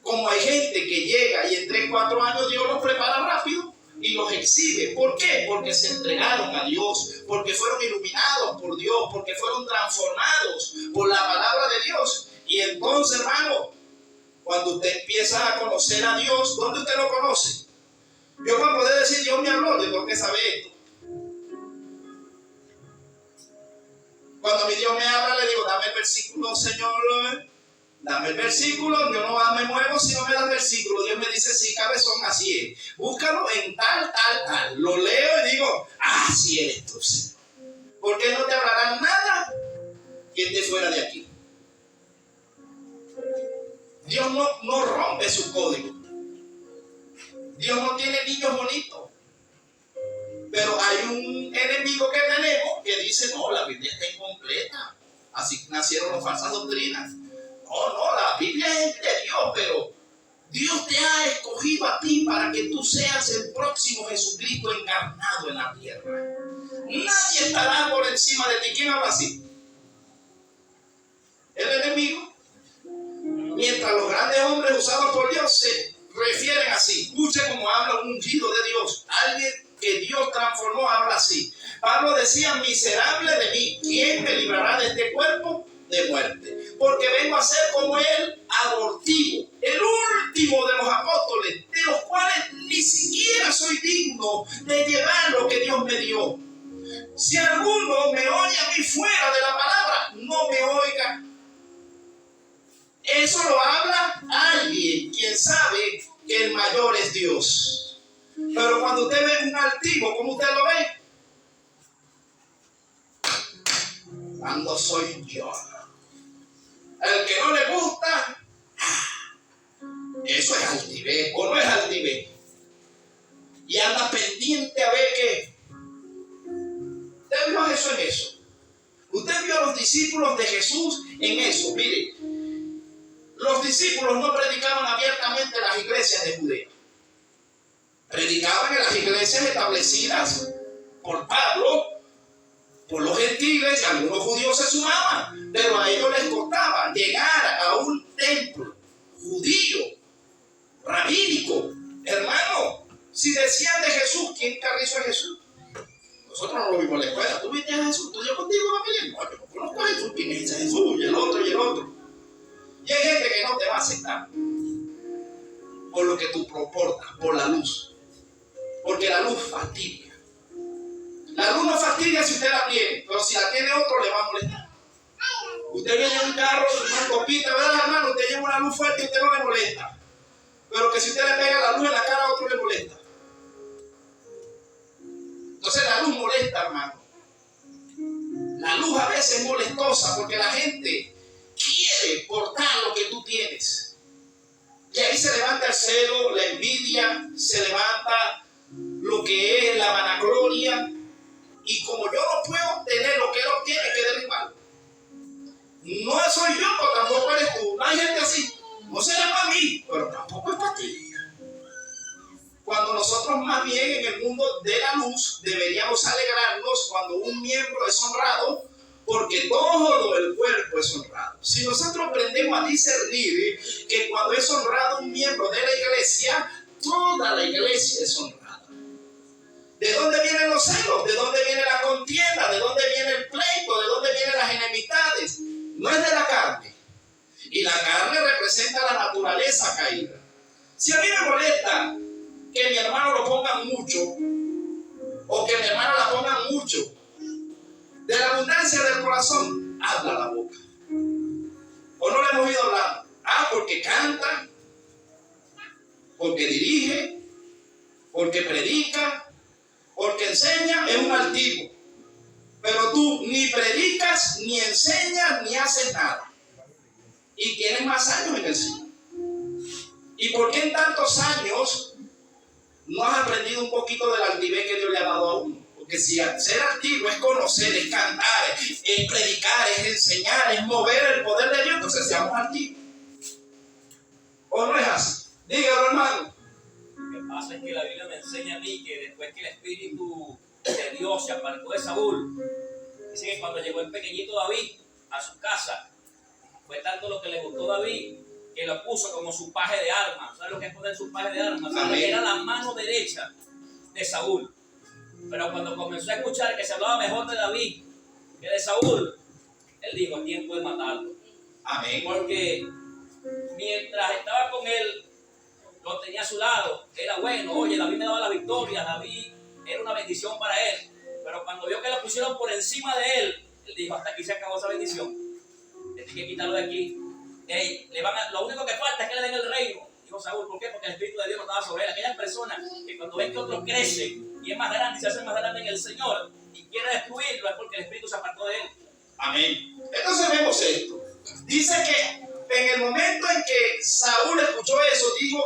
Como hay gente que llega y en 3, 4 años Dios los prepara rápido y los exhibe. ¿Por qué? Porque se entregaron a Dios, porque fueron iluminados por Dios, porque fueron transformados por la palabra de Dios. Y entonces, hermano, cuando usted empieza a conocer a Dios, ¿dónde usted lo conoce? Yo, para poder decir Dios me habló, yo tengo que saber esto. Cuando mi Dios me habla, le digo, dame el versículo, Señor, dame el versículo. Yo no me muevo si no me da el versículo. Dios me dice, sí, cabezón, así es. Búscalo en tal. Lo leo y digo, así eres tú, Señor. Porque no te hablarán nada que esté fuera de aquí. Dios no rompe su código. Dios no tiene niños bonitos. Pero hay un enemigo que tenemos que dice, no, la Biblia está incompleta. Así nacieron las falsas doctrinas. No, la Biblia es de Dios, pero Dios te ha escogido a ti para que tú seas el próximo Jesucristo encarnado en la tierra. Nadie estará por encima de ti. ¿Quién habla así? El enemigo. Mientras los grandes hombres usados por Dios se refieren así. Escuche cómo habla un ungido de Dios. Alguien que Dios transformó habla así. Pablo decía, miserable de mí, ¿quién me librará de este cuerpo de muerte? Porque vengo a ser como el abortivo, el último de los apóstoles, de los cuales ni siquiera soy digno de llevar lo que Dios me dio. Si alguno me oye a mí fuera de la palabra, no me oiga. Eso lo habla alguien quien sabe que el mayor es Dios. Pero cuando usted ve un altivo, ¿cómo usted lo ve? Cuando soy yo. El que no le gusta, eso es altivez o no es altivez. Y anda pendiente a ver qué. ¿Usted vio a Jesús en eso? ¿Usted vio a los discípulos de Jesús en eso? Mire, Los discípulos no predicaban abiertamente en las iglesias de Judea. Predicaban en las iglesias establecidas por Pablo, por los gentiles, y algunos judíos se sumaban, pero a ellos les costaba llegar a un templo judío, rabínico. Hermano, si decían de Jesús, ¿quién carrizo es Jesús? Nosotros no lo vimos en la escuela. ¿Tú viste a Jesús? ¿Tú yo contigo, familia? No, yo no conozco a Jesús. ¿Quién es ese Jesús? Y el otro, y el otro. Y hay gente que no te va a aceptar por lo que tú proportas, por la luz. Porque la luz fastidia. La luz no fastidia si usted la tiene, pero si la tiene otro le va a molestar. Usted viene en un carro, una copita, ¿verdad, hermano? Usted lleva una luz fuerte y usted no le molesta. Pero que si usted le pega la luz en la cara a otro le molesta. Entonces la luz molesta, hermano. La luz a veces es molestosa porque la gente quiere portar lo que tú tienes. Y ahí se levanta el celo, la envidia, se levanta lo que es la vanagloria. Y como yo no puedo obtener lo que él obtiene, hay que derribarlo. No soy yo, pero tampoco eres tú. No hay gente así. No será para mí, pero tampoco es para ti. Cuando nosotros más bien en el mundo de la luz deberíamos alegrarnos cuando un miembro es honrado, porque todo el cuerpo es honrado. Si nosotros aprendemos a discernir que cuando es honrado un miembro de la iglesia, toda la iglesia es honrada. ¿De dónde vienen los celos? ¿De dónde viene la contienda? ¿De dónde viene el pleito? ¿De dónde vienen las enemistades? No es de la carne. Y la carne representa la naturaleza caída. Si a mí me molesta que mi hermano lo pongan mucho, o que mi hermana la pongan mucho, de la abundancia del corazón, habla la boca. ¿O no le hemos ido hablando? Porque canta, porque dirige, porque predica, porque enseña, es un altivo. Pero tú ni predicas, ni enseñas, ni haces nada. Y tienes más años en el Señor. ¿Y por qué en tantos años no has aprendido un poquito de la altivez que Dios le ha dado a uno? Porque si ser altivo es conocer, es cantar, es predicar, es enseñar, es mover el poder de Dios, entonces seamos altivos. ¿O no es así? Dígalo, hermano. Lo que pasa es que la Biblia me enseña a mí que después que el Espíritu de Dios se apartó de Saúl, dice que cuando llegó el pequeñito David a su casa, fue tanto lo que le gustó a David que lo puso como su paje de armas. ¿Sabes lo que es poner su paje de armas? Era la mano derecha de Saúl. Pero cuando comenzó a escuchar que se hablaba mejor de David que de Saúl, él dijo, tiempo de matarlo. Amén. Porque mientras estaba con él, lo tenía a su lado, era bueno, oye, David me daba la victoria, David era una bendición para él. Pero cuando vio que lo pusieron por encima de él, él dijo, hasta aquí se acabó esa bendición. Tienes que quitarlo de aquí. Lo único que falta es que le den el reino. Dijo Saúl, ¿por qué? Porque el Espíritu de Dios no estaba sobre él. Aquellas personas que cuando ven que otro crece y es más grande y se hace más grande en el Señor y quiere destruirlo, es porque el Espíritu se apartó de él. Amén. Entonces vemos esto. Dice que en el momento en que Saúl escuchó eso,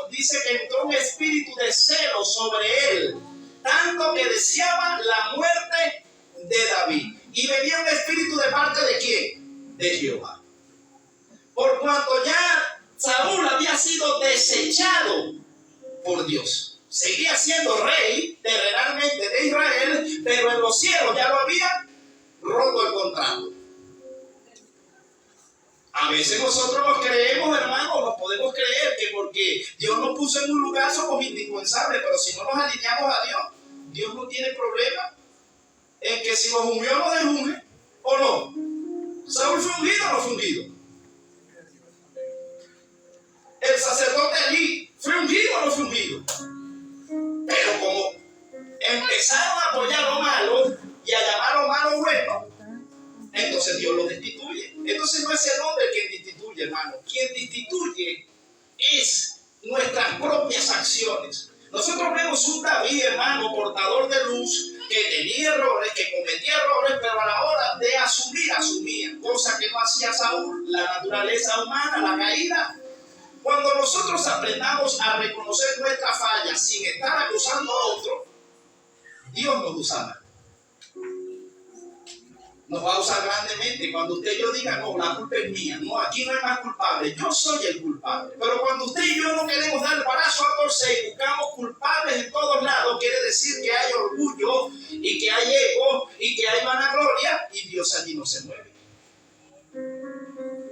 dice que entró un espíritu de celo sobre él, tanto que deseaba la muerte de David. Y venía un espíritu de parte de ¿quién? De Jehová. Por cuanto ya Saúl había sido desechado por Dios. Seguía siendo rey terrenalmente de Israel, pero en los cielos ya lo había roto el contrato. A veces nosotros nos creemos, hermanos, nos podemos creer que porque Dios nos puso en un lugar somos indispensables, pero si no nos alineamos a Dios, Dios no tiene problema en que si nos ungió, nos desunge, ¿o no? ¿Saúl fue ungido o no fue ungido? El sacerdote Elí, ¿fue ungido o no fue ungido? Pero como empezaron a apoyar lo malo y a llamar lo malo bueno, entonces Dios lo destituye. Entonces no es el hombre quien destituye, hermano. Quien destituye es nuestras propias acciones. Nosotros vemos un David, hermano, portador de luz, que tenía errores, que cometía errores, pero a la hora de asumir, asumía. Cosa que no hacía Saúl, la naturaleza humana, la caída. Cuando nosotros aprendamos a reconocer nuestra falla sin estar acusando a otro, Dios nos usará. nos va a usar grandemente. Cuando usted y yo diga, no, la culpa es mía, no, aquí no hay más culpable, yo soy el culpable. Pero cuando usted y yo no queremos dar el brazo a torcer y buscamos culpables en todos lados, quiere decir que hay orgullo y que hay ego y que hay vanagloria, y Dios allí no se mueve.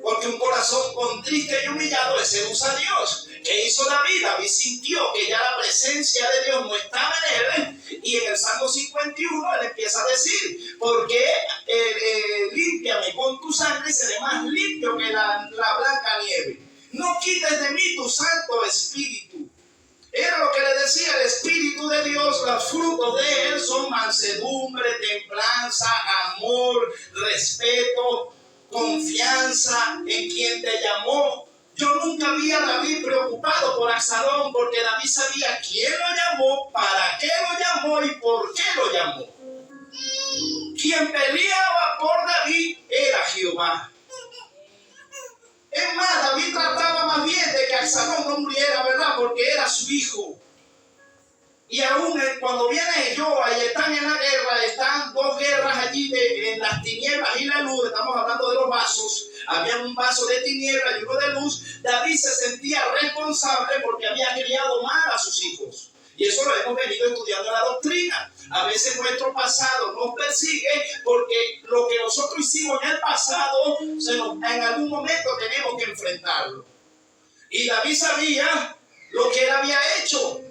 Porque un corazón contrito y humillado, ese usa a Dios. Que hizo David? David sintió que ya la presencia de Dios no estaba en él, y en el Salmo 51 él empieza a decir, porque límpiame con tu sangre y seré más limpio que la blanca nieve. No quites de mí tu santo espíritu. Era lo que le decía el Espíritu de Dios. Los frutos de él son mansedumbre, templanza, amor, respeto, confianza en quien te llamó. Yo nunca vi a David preocupado por Absalón, porque David sabía quién lo llamó, para qué lo llamó y por qué lo llamó. Quien peleaba por David era Jehová. Es más, David trataba más bien de que Absalón no muriera, ¿verdad? Porque era su hijo. Y aún cuando viene Jehová y están en la guerra, están dos guerras allí en las tinieblas y la luz, estamos hablando de los vasos, había un vaso de tiniebla y uno de luz. David se sentía responsable porque había criado mal a sus hijos. Y eso lo hemos venido estudiando en la doctrina. A veces nuestro pasado nos persigue porque lo que nosotros hicimos en el pasado, en algún momento tenemos que enfrentarlo. Y David sabía lo que él había hecho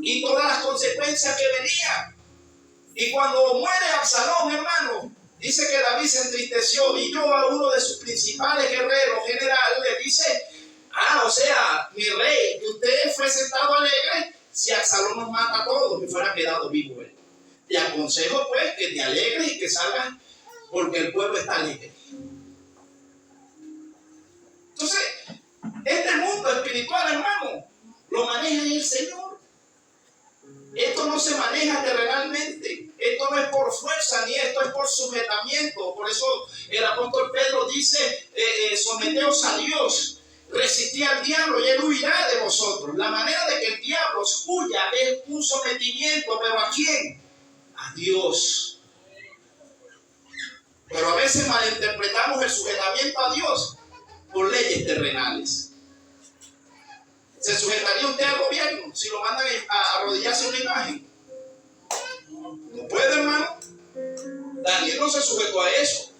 y todas las consecuencias que venían. Y cuando muere Absalón, hermano, dice que David se entristeció, y yo a uno de sus principales guerreros, general, le dice, o sea, mi rey, que usted fue sentado alegre, si Absalón nos mata a todos, que fuera quedado vivo él. Te aconsejo pues que te alegres y que salgas, porque el pueblo está alegre. Entonces, este mundo espiritual, hermano, lo maneja el Señor. Esto no se maneja terrenalmente. Esto no es por fuerza, ni esto es por sujetamiento. Por eso el apóstol Pedro dice, someteos a Dios, resistid al diablo y él huirá de vosotros. La manera de que el diablo huya es un sometimiento, pero ¿a quién? A Dios. Pero a veces malinterpretamos el sujetamiento a Dios por leyes terrenales. ¿Se sujetaría usted al gobierno si lo mandan a arrodillarse a una imagen? No puede, hermano. Daniel no se sujetó a eso.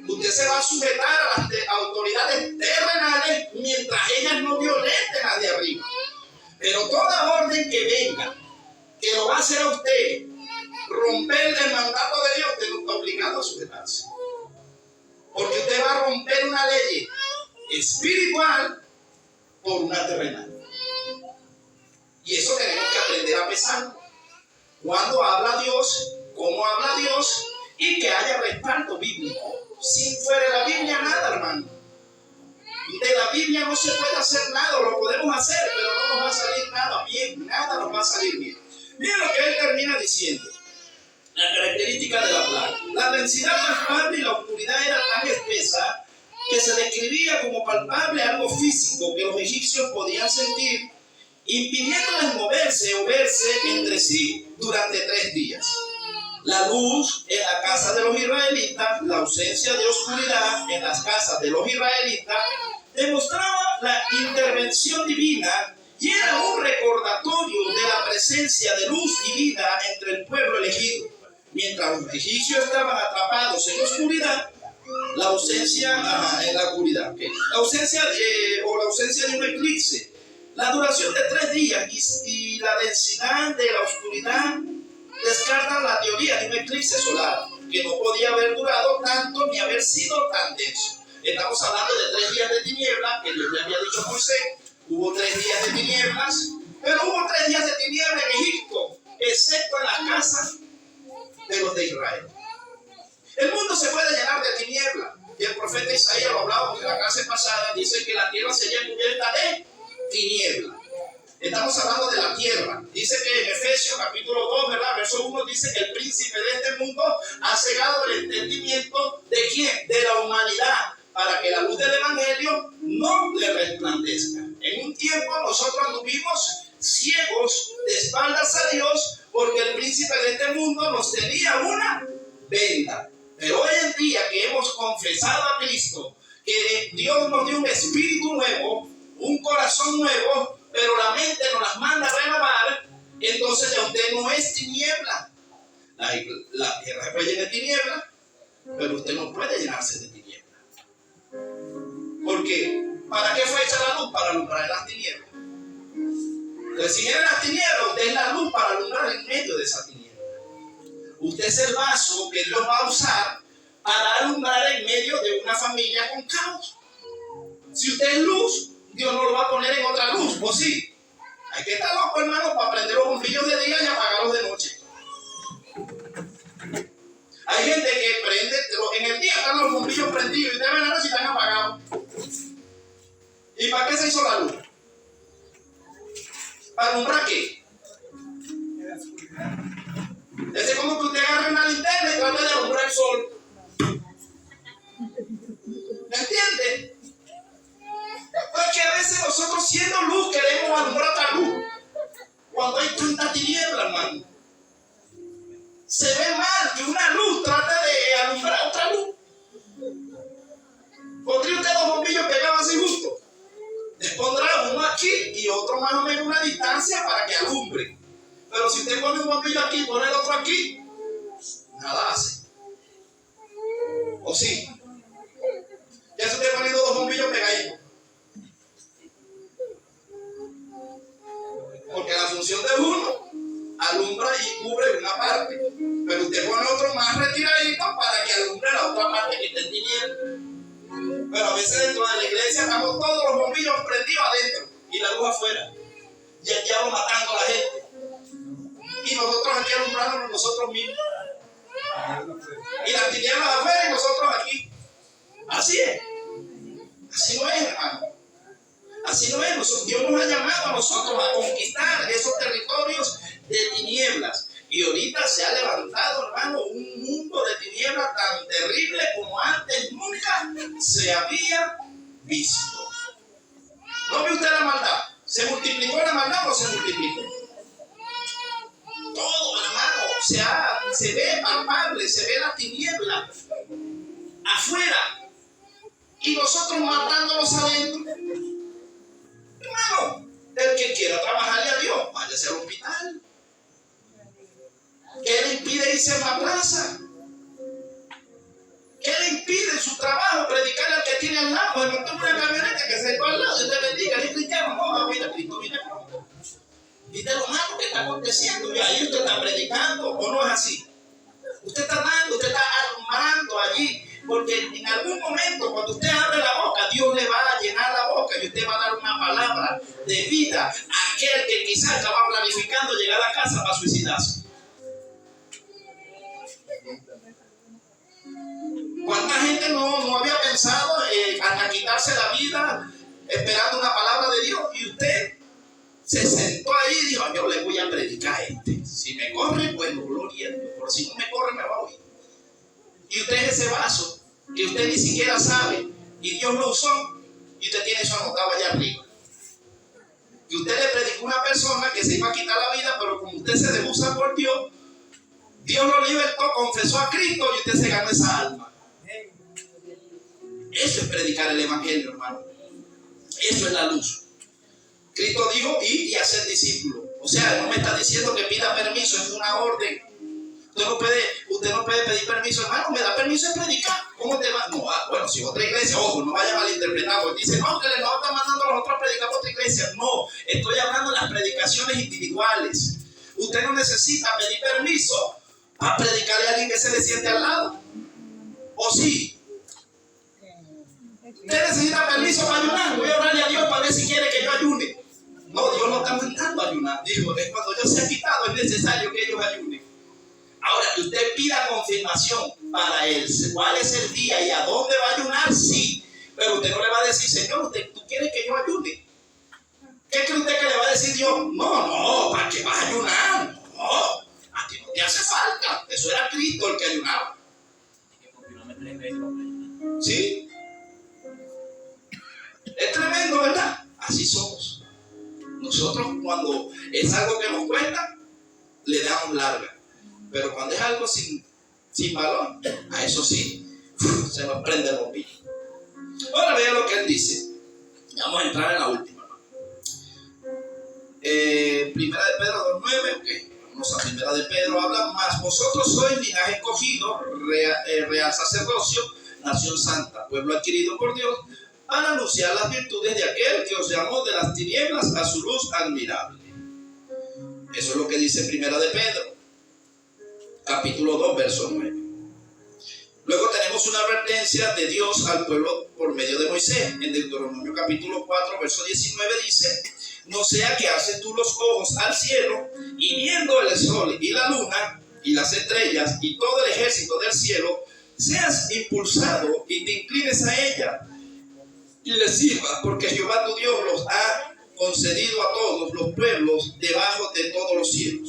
Usted se va a sujetar a las autoridades terrenales mientras ellas no violenten las de arriba. Pero toda orden que venga, que lo va a hacer a usted romper el mandato de Dios, usted no está obligado a sujetarse. Porque usted va a romper una ley espiritual por una terrenal. Y eso tenemos que aprender a pesar. Cuando habla Dios, cómo habla Dios, y que haya respaldo bíblico. Sin fuera de la Biblia nada, hermano. De la Biblia no se puede hacer nada, lo podemos hacer, pero no nos va a salir nada bien, nada nos va a salir bien. Miren lo que él termina diciendo. La característica de la plaga. La densidad palpable y la oscuridad era tan espesa que se describía como palpable algo físico que los egipcios podían sentir, impidiéndoles moverse o verse entre sí durante 3 días. La luz en la casa de los israelitas, la ausencia de oscuridad en las casas de los israelitas, demostraba la intervención divina y era un recordatorio de la presencia de luz divina entre el pueblo elegido. Mientras los egipcios estaban atrapados en oscuridad, la ausencia en la oscuridad, okay. La ausencia de un eclipse, la duración de 3 días y la densidad de la oscuridad descartan la teoría de un eclipse solar que no podía haber durado tanto ni haber sido tan denso. Estamos hablando de 3 días de tinieblas que Dios le había dicho a Moisés. Hubo 3 días de tinieblas, pero hubo 3 días de tinieblas en Egipto, excepto en las casas de los de Israel. El mundo se puede llenar de tinieblas, y el profeta Isaías lo hablábamos en la clase pasada, dice que la tierra sería cubierta de tinieblas. Estamos hablando de la tierra. Dice que en Efesios capítulo 2, ¿verdad? Verso 1 dice que el príncipe de este mundo ha cegado el entendimiento ¿de quién? De la humanidad, para que la luz del evangelio no le resplandezca. En un tiempo nosotros anduvimos ciegos de espaldas a Dios porque el príncipe de este mundo nos tenía una venda. Pero hoy en día que hemos confesado a Cristo, que Dios nos dio un espíritu nuevo, un corazón nuevo, pero la mente nos las manda a renovar, entonces ya usted no es tiniebla. La tierra se puede llenar de tiniebla, pero usted no puede llenarse de tiniebla. ¿Por qué? ¿Para qué fue hecha la luz? Para alumbrar las tinieblas. Entonces, si eran las tinieblas, usted es la luz para alumbrar en medio de esa tiniebla. Usted es el vaso que Dios va a usar para alumbrar en medio de una familia con caos. Si usted es luz, Dios no lo va a poner en otra luz, ¿o sí? Hay que estar loco, hermano, para prender los bombillos de día y apagarlos de noche. Hay gente que prende, en el día están los bombillos prendidos y ustedes ven la noche y están apagados. ¿Y para qué se hizo la luz? ¿Para alumbrar qué? Es como que usted agarre una linterna y trate de alumbrar el sol. ¿Me entiende? Porque a veces nosotros siendo luz queremos alumbrar otra luz. Cuando hay tanta tiniebla, hermano. Se ve mal que una luz trata de alumbrar otra luz. ¿Pondría usted dos bombillos pegados así justo? Les pondrá uno aquí y otro más o menos una distancia para que alumbre. Pero si usted pone un bombillo aquí y pone el otro aquí, nada hace. ¿O sí? Ya se usted poniendo dos bombillos pegaditos. Porque la función de uno alumbra y cubre una parte. Pero usted pone otro más retiradito para que alumbre la otra parte que está en tinieblas. Pero a veces dentro de la iglesia estamos todos los bombillos prendidos adentro y la luz afuera. Y el diablo matando a la gente. Y nosotros aquí alumbrándonos nosotros mismos. Y las tinieblas afuera y nosotros aquí. Así es. Así no es, hermano. Así no es. Dios nos ha llamado a nosotros a conquistar esos territorios de tinieblas. Y ahorita se ha levantado, hermano, un mundo de tinieblas tan terrible como antes nunca se había visto. ¿No ve usted la maldad? ¿Se multiplicó la maldad o se multiplicó? Todo, hermano, se ve palpable, se ve la tiniebla afuera y nosotros matándonos adentro. Hermano, el que quiera trabajarle a Dios, váyase al hospital. ¿Qué le impide irse a una plaza? ¿Qué le impide en su trabajo predicarle al que tiene al lado? Se montó una camioneta que se va al lado, Dios te bendiga, es cristiano, no, mira, Cristo viene pronto. ¿Viste lo malo que está aconteciendo? Y ahí usted está predicando, ¿o no es así? Usted está dando, usted está alumbrando allí, porque en algún momento cuando usted abre la boca, Dios le va a llenar la boca y usted va a dar una palabra de vida a aquel que quizás estaba planificando llegar a casa para suicidarse. ¿Cuánta gente no había pensado hasta quitarse la vida esperando una palabra de Dios? Y usted se sentó ahí y dijo, yo le voy a predicar a este. Si me corre, bueno, gloria a Dios. Pero si no me corre, me va a oír. Y usted es ese vaso que usted ni siquiera sabe. Y Dios lo usó. Y usted tiene eso anotado allá arriba. Y usted le predicó a una persona que se iba a quitar la vida, pero como usted se debusa por Dios, Dios lo libertó, confesó a Cristo y usted se ganó esa alma. Eso es predicar el evangelio, hermano. Eso es la luz. Cristo dijo, ir y hacer discípulos. O sea, no me está diciendo que pida permiso, es una orden. Usted no puede pedir permiso, hermano, me da permiso de predicar. ¿Cómo te va? No, bueno, si otra iglesia, ojo, no vaya a malinterpretar, porque dice, no, que le no está mandando a los otros a predicar por otra iglesia. No, estoy hablando de las predicaciones individuales. Usted no necesita pedir permiso para predicarle a alguien que se le siente al lado. ¿O sí? Usted necesita permiso para ayunar. Voy a orarle a Dios para ver si quiere que yo ayune. No, Dios no está mandando a ayunar. Dijo, es cuando Dios se ha quitado, es necesario que ellos ayunen. Ahora, que usted pida confirmación para él, cuál es el día y a dónde va a ayunar, sí. Pero usted no le va a decir, Señor, ¿tú quieres que yo ayune? ¿Qué cree usted que le va a decir Dios? No, ¿para qué vas a ayunar? No, a ti no te hace falta. Eso era Cristo el que ayunaba. ¿Sí? Es tremendo, ¿verdad? Así somos. Nosotros cuando es algo que nos cuesta, le damos larga. Pero cuando es algo sin sin valor. A eso sí, se nos prende el bombillo. Ahora vean lo que él dice. Vamos a entrar en la última. Primera de Pedro 2:9, ok. Vamos a Primera de Pedro, habla más. Vosotros sois linaje escogido, real sacerdocio, nación santa, pueblo adquirido por Dios, para anunciar las virtudes de aquel que os llamó de las tinieblas a su luz admirable. Eso es lo que dice Primera de Pedro, capítulo 2, verso 9. Luego tenemos una advertencia de Dios al pueblo por medio de Moisés. En Deuteronomio capítulo 4, verso 19 dice: no sea que alces tú los ojos al cielo y viendo el sol y la luna y las estrellas y todo el ejército del cielo, seas impulsado y te inclines a ella y le sirvas, porque Jehová tu Dios los ha concedido a todos los pueblos debajo de todos los cielos.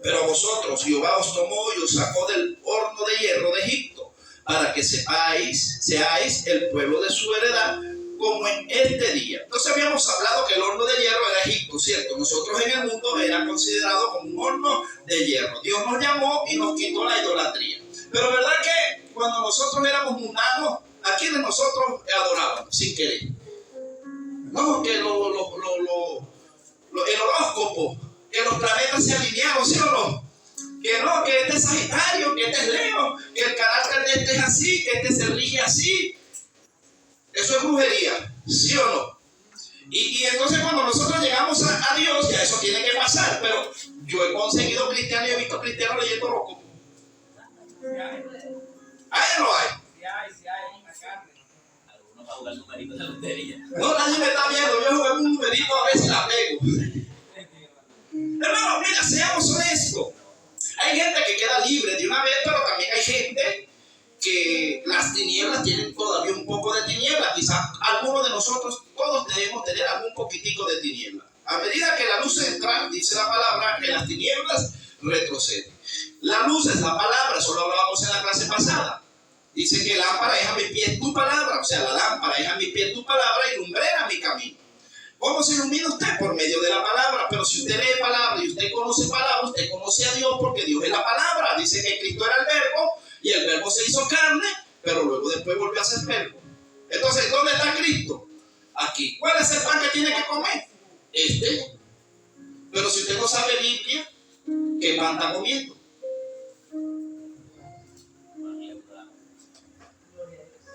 Pero a vosotros Jehová os tomó y os sacó del horno de hierro de Egipto, para que seáis el pueblo de su heredad, como en este día. Entonces habíamos hablado que el horno de hierro era Egipto, ¿cierto? Nosotros en el mundo era considerado como un horno de hierro. Dios nos llamó y nos quitó la idolatría. Pero ¿verdad que cuando nosotros éramos mundanos, a quienes nosotros adorábamos sin querer? No, que el horóscopo, que los planetas se alinearon, ¿sí o no? Que no, que este es Sagitario, que este es Leo, que el carácter de este es así, que este se rige así. Eso es brujería, ¿sí o no? Y entonces cuando nosotros llegamos a Dios, ya eso tiene que pasar. Pero yo he conseguido cristianos y he visto cristianos leyendo horóscopo. ¿Hay o no hay? Sí hay, acá. Algunos para jugar numeritos de lotería. No, nadie me está viendo. Yo jugué un numerito a ver si la pego. Hermano, mira, seamos honestos. Hay gente que queda libre de una vez, pero también hay gente que las tinieblas tienen todavía un poco de tiniebla. Quizás algunos de nosotros, todos debemos tener algún poquitico de tiniebla. A medida que la luz entra, dice la palabra, que las tinieblas retroceden. La luz es la palabra, eso lo hablábamos en la clase pasada. Dice que lámpara es a mis pies tu palabra, o sea, la lámpara es a mis pies tu palabra y lumbrera mi camino. ¿Cómo se ilumina usted? Por medio de la palabra. Pero si usted lee palabra y usted conoce palabra, usted conoce a Dios, porque Dios es la palabra. Dice que Cristo era el verbo y el verbo se hizo carne, pero luego después volvió a ser verbo. Entonces, ¿dónde está Cristo? Aquí. ¿Cuál es el pan que tiene que comer? Este. Pero si usted no sabe Biblia, ¿qué pan está comiendo?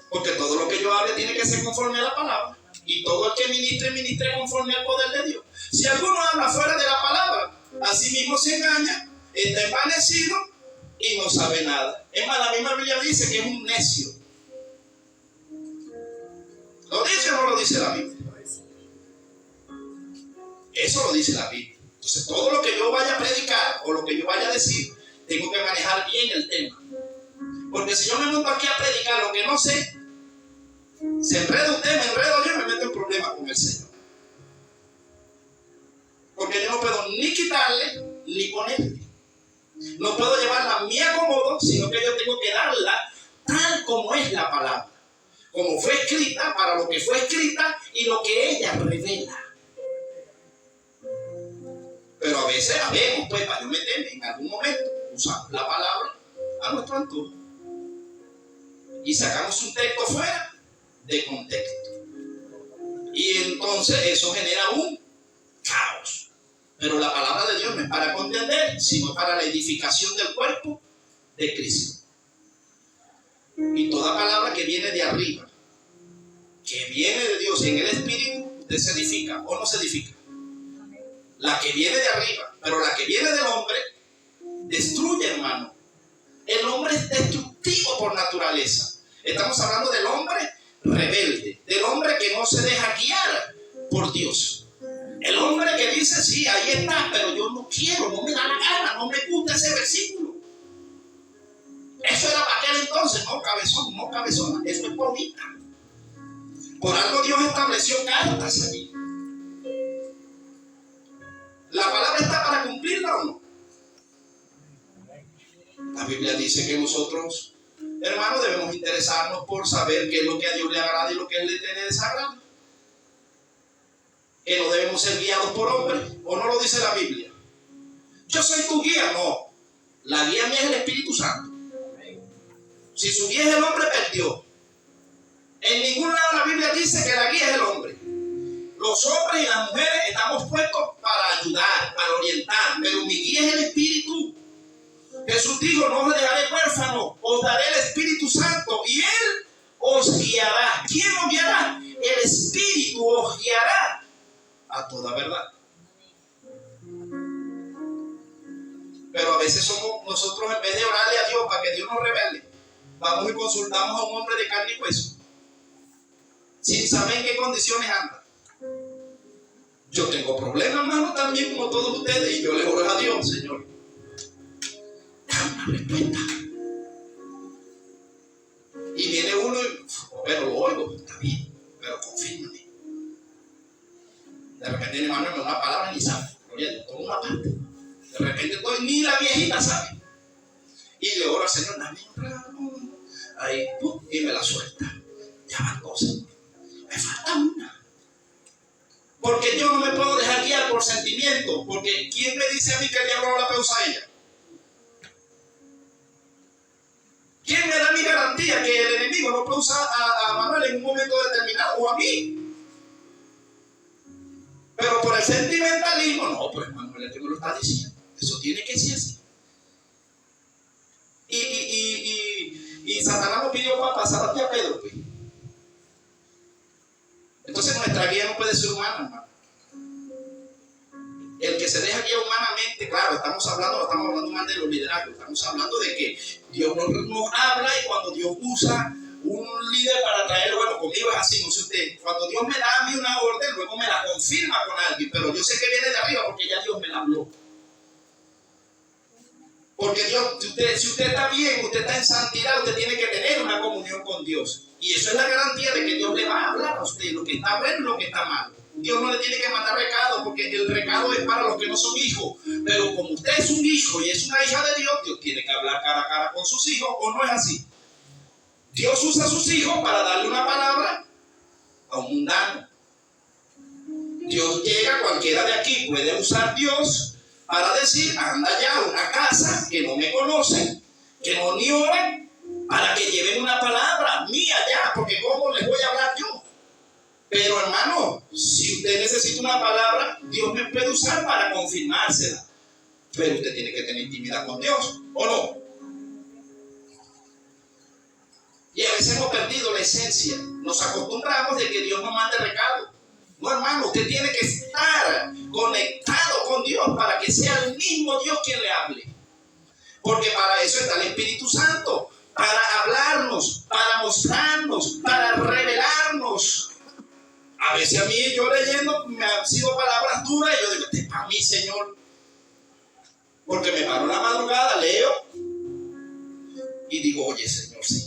Porque todo lo que yo hable tiene que ser conforme a la palabra. Y todo el que ministre, ministre conforme al poder de Dios. Si alguno habla fuera de la palabra, así mismo se engaña, está envanecido y no sabe nada. Es más, la misma Biblia dice que es un necio. ¿Lo dice o no lo dice la Biblia? Eso lo dice la Biblia. Entonces, todo lo que yo vaya a predicar o lo que yo vaya a decir, tengo que manejar bien el tema. Porque si yo me monto aquí a predicar lo que no sé, se enreda usted, me enredo yo y me meto en problemas con el Señor. Porque yo no puedo ni quitarle ni ponerle. No puedo llevarla a mi acomodo, sino que yo tengo que darla tal como es la palabra. Como fue escrita, para lo que fue escrita y lo que ella revela. Pero a veces habemos, pues, para yo meterme en algún momento, usamos la palabra a nuestro antojo. Y sacamos un texto fuera de contexto. Y entonces eso genera un caos. Pero la palabra de Dios no es para contender, sino para la edificación del cuerpo de Cristo. Y toda palabra que viene de arriba, que viene de Dios en el Espíritu, usted se edifica o no se edifica. La que viene de arriba, pero la que viene del hombre, destruye, hermano. El hombre es destructivo por naturaleza. Estamos hablando del hombre rebelde, del hombre que no se deja guiar por Dios. El hombre que dice, sí, ahí está, pero yo no quiero, no me da la gana, no me gusta ese versículo. Eso era para aquel entonces, no cabezón, no cabezona, eso es bonita. Por algo Dios estableció cartas allí. ¿La palabra está para cumplirla o no? La Biblia dice que nosotros, hermanos, debemos interesarnos por saber qué es lo que a Dios le agrada y lo que a Él le desagrada. Que no debemos ser guiados por hombres, ¿o no lo dice la Biblia? Yo soy tu guía, no. La guía mía es el Espíritu Santo. Si su guía es el hombre, perdió. En ningún lado de la Biblia dice que la guía es el hombre. Los hombres y las mujeres estamos puestos para ayudar, para orientar, pero mi guía es el Espíritu. Jesús dijo, no os dejaré huérfano, os daré el Espíritu Santo y Él os guiará. ¿Quién os guiará? El Espíritu os guiará a toda verdad. Pero a veces somos nosotros, en vez de orarle a Dios para que Dios nos revele, vamos y consultamos a un hombre de carne y hueso, sin saber en qué condiciones anda. Yo tengo problemas, hermano, también como todos ustedes, y yo le oro a Dios, Señor, dame una respuesta. Y viene uno y, pero lo oigo, está bien, pero confírmame. De repente mi hermano me da una palabra y ni sabe, oye, tomo una parte. De repente ni la viejita sabe. Y le oro al Señor, dame otra, ahí, pum, y me la suelta. Ya van cosas. Me falta una. Porque yo no me puedo dejar guiar por sentimiento. Porque ¿quién me dice a mí que el diablo no la puede usar a ella? ¿Quién me da mi garantía que el enemigo no puede usar a Manuel en un momento determinado o a mí? Pero por el sentimentalismo, no, pues Manuel es que me lo está diciendo. Eso tiene que ser así. Y Satanás nos pidió para pasar a Pedro, pues. Entonces nuestra guía no puede ser humana, hermano. El que se deja guiar humanamente, claro, estamos hablando más de los liderazgos, estamos hablando de que Dios nos habla y cuando Dios usa un líder para traerlo, bueno, conmigo es así, no sé usted, cuando Dios me da a mí una orden, luego me la confirma con alguien, pero yo sé que viene de arriba porque ya Dios me la habló. Porque Dios, si usted está bien, usted está en santidad, usted tiene que tener una comunión con Dios. Y eso es la garantía de que Dios le va a hablar a usted lo que está bueno y lo que está mal. Dios no le tiene que mandar recado porque el recado es para los que no son hijos. Pero como usted es un hijo y es una hija de Dios, Dios tiene que hablar cara a cara con sus hijos, ¿o no es así? Dios usa a sus hijos para darle una palabra a un mundano. Dios llega, cualquiera de aquí puede usar Dios para decir, anda ya a una casa que no me conocen, que no ni oran, para que lleven una palabra mía ya, porque ¿cómo les voy a hablar yo? Pero hermano, si usted necesita una palabra, Dios me puede usar para confirmársela. Pero usted tiene que tener intimidad con Dios, ¿o no? Y a veces hemos perdido la esencia. Nos acostumbramos de que Dios nos mande recado. No, hermano, usted tiene que estar conectado con Dios para que sea el mismo Dios quien le hable. Porque para eso está el Espíritu Santo, para hablarnos, para mostrarnos, para revelarnos. A veces a mí, yo leyendo, me han sido palabras duras y yo digo, este es para mí, Señor. Porque me paro la madrugada, leo y digo, oye, Señor, sí.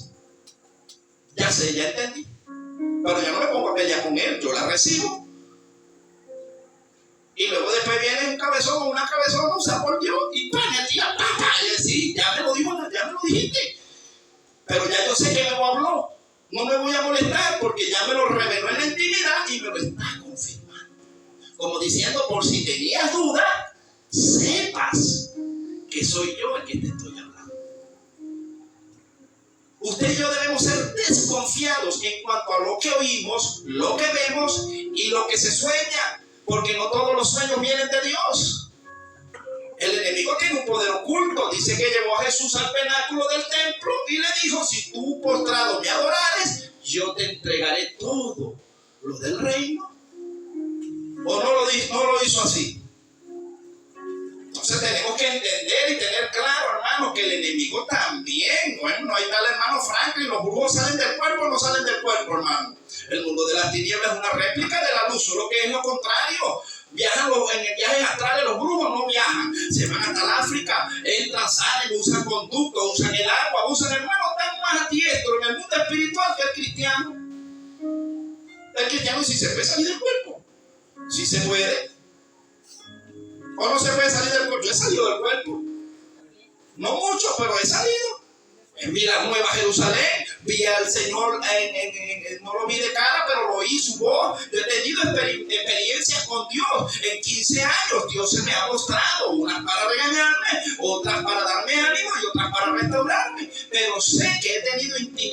Ya sé, ya entendí. Pero yo no me pongo a pelear con Él, yo la recibo. Y luego después viene un cabezón o una cabezona, usa por Dios, y me tira pata. Y decir, ya me lo dijo, ya me lo dijiste. Pero ya yo sé que me lo habló. No me voy a molestar porque ya me lo reveló en la intimidad y me lo está confirmando. Como diciendo, por si tenías duda, sepas que soy yo el que te estoy hablando. Usted y yo debemos ser desconfiados en cuanto a lo que oímos, lo que vemos y lo que se sueña. Porque no todos los sueños vienen de Dios. El enemigo tiene un poder oculto. Dice que llevó a Jesús al penáculo del templo y le dijo, si tú postrado me adorares, yo te entregaré todo lo del reino. ¿O no lo hizo así? Entonces tenemos que entender y tener claro, hermano, que el enemigo también, bueno, ahí está el hermano Franklin, los brujos salen del cuerpo o no salen del cuerpo, hermano. El mundo de las tinieblas es una réplica de la luz, solo que es lo contrario. Viajan en el viaje astral, los brujos no viajan, se van hasta el África, entran, salen, usan conductos, usan el agua, usan, hermano, están más diestros en el mundo espiritual que el cristiano. El cristiano sí se puede salir del cuerpo, sí se puede. ¿O no se puede salir del cuerpo? Yo he salido del cuerpo. No mucho, pero he salido. Vi la Nueva Jerusalén, vi al Señor, no lo vi de cara, pero lo oí su voz. Yo he tenido experiencias con Dios. En 15 años Dios se me ha mostrado, unas para regañarme, otras para darme ánimo y otras para restaurarme. Pero sé que he tenido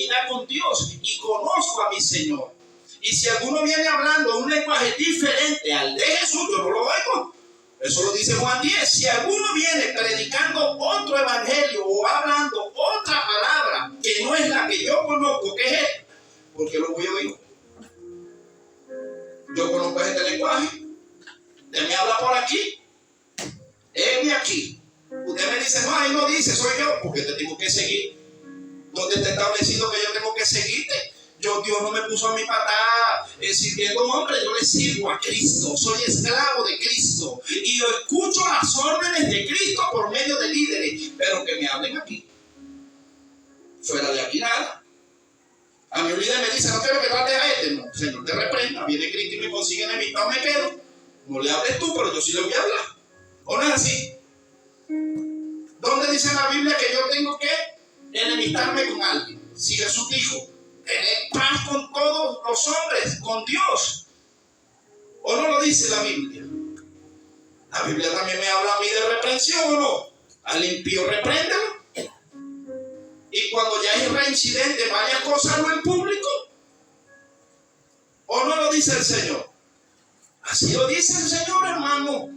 intimidad con Dios y conozco a mi Señor. Y si alguno viene hablando un lenguaje diferente al de Jesús, yo no lo oigo. Eso lo dice Juan 10. Si alguno viene predicando otro evangelio o hablando otra palabra que no es la que yo conozco, que es esta, ¿por qué lo voy a oír? Yo conozco este lenguaje. Usted me habla por aquí, él de aquí. Usted me dice, no, ahí no dice, soy yo, porque te tengo que seguir. ¿Dónde está establecido que yo tengo que seguirte? Dios no me puso a mí para estar sirviendo hombre, yo le sirvo a Cristo, soy esclavo de Cristo y yo escucho las órdenes de Cristo por medio de líderes, pero que me hablen aquí. Fuera de aquí nada. A mi líder me dice, no quiero que trates a este. No, Señor, te reprenda. Viene Cristo y me consigue enemistad, me quedo. No le hables tú, pero yo sí le voy a hablar. ¿O no es así? ¿Dónde dice en la Biblia que yo tengo que enemistarme con alguien? Si Jesús dijo, tener paz con todos los hombres, con Dios. ¿O no lo dice la Biblia? La Biblia también me habla a mí de reprensión, ¿o no? Al impío repréndelo. Y cuando ya es reincidente, vaya a acosarlo en público. ¿O no lo dice el Señor? Así lo dice el Señor, hermano.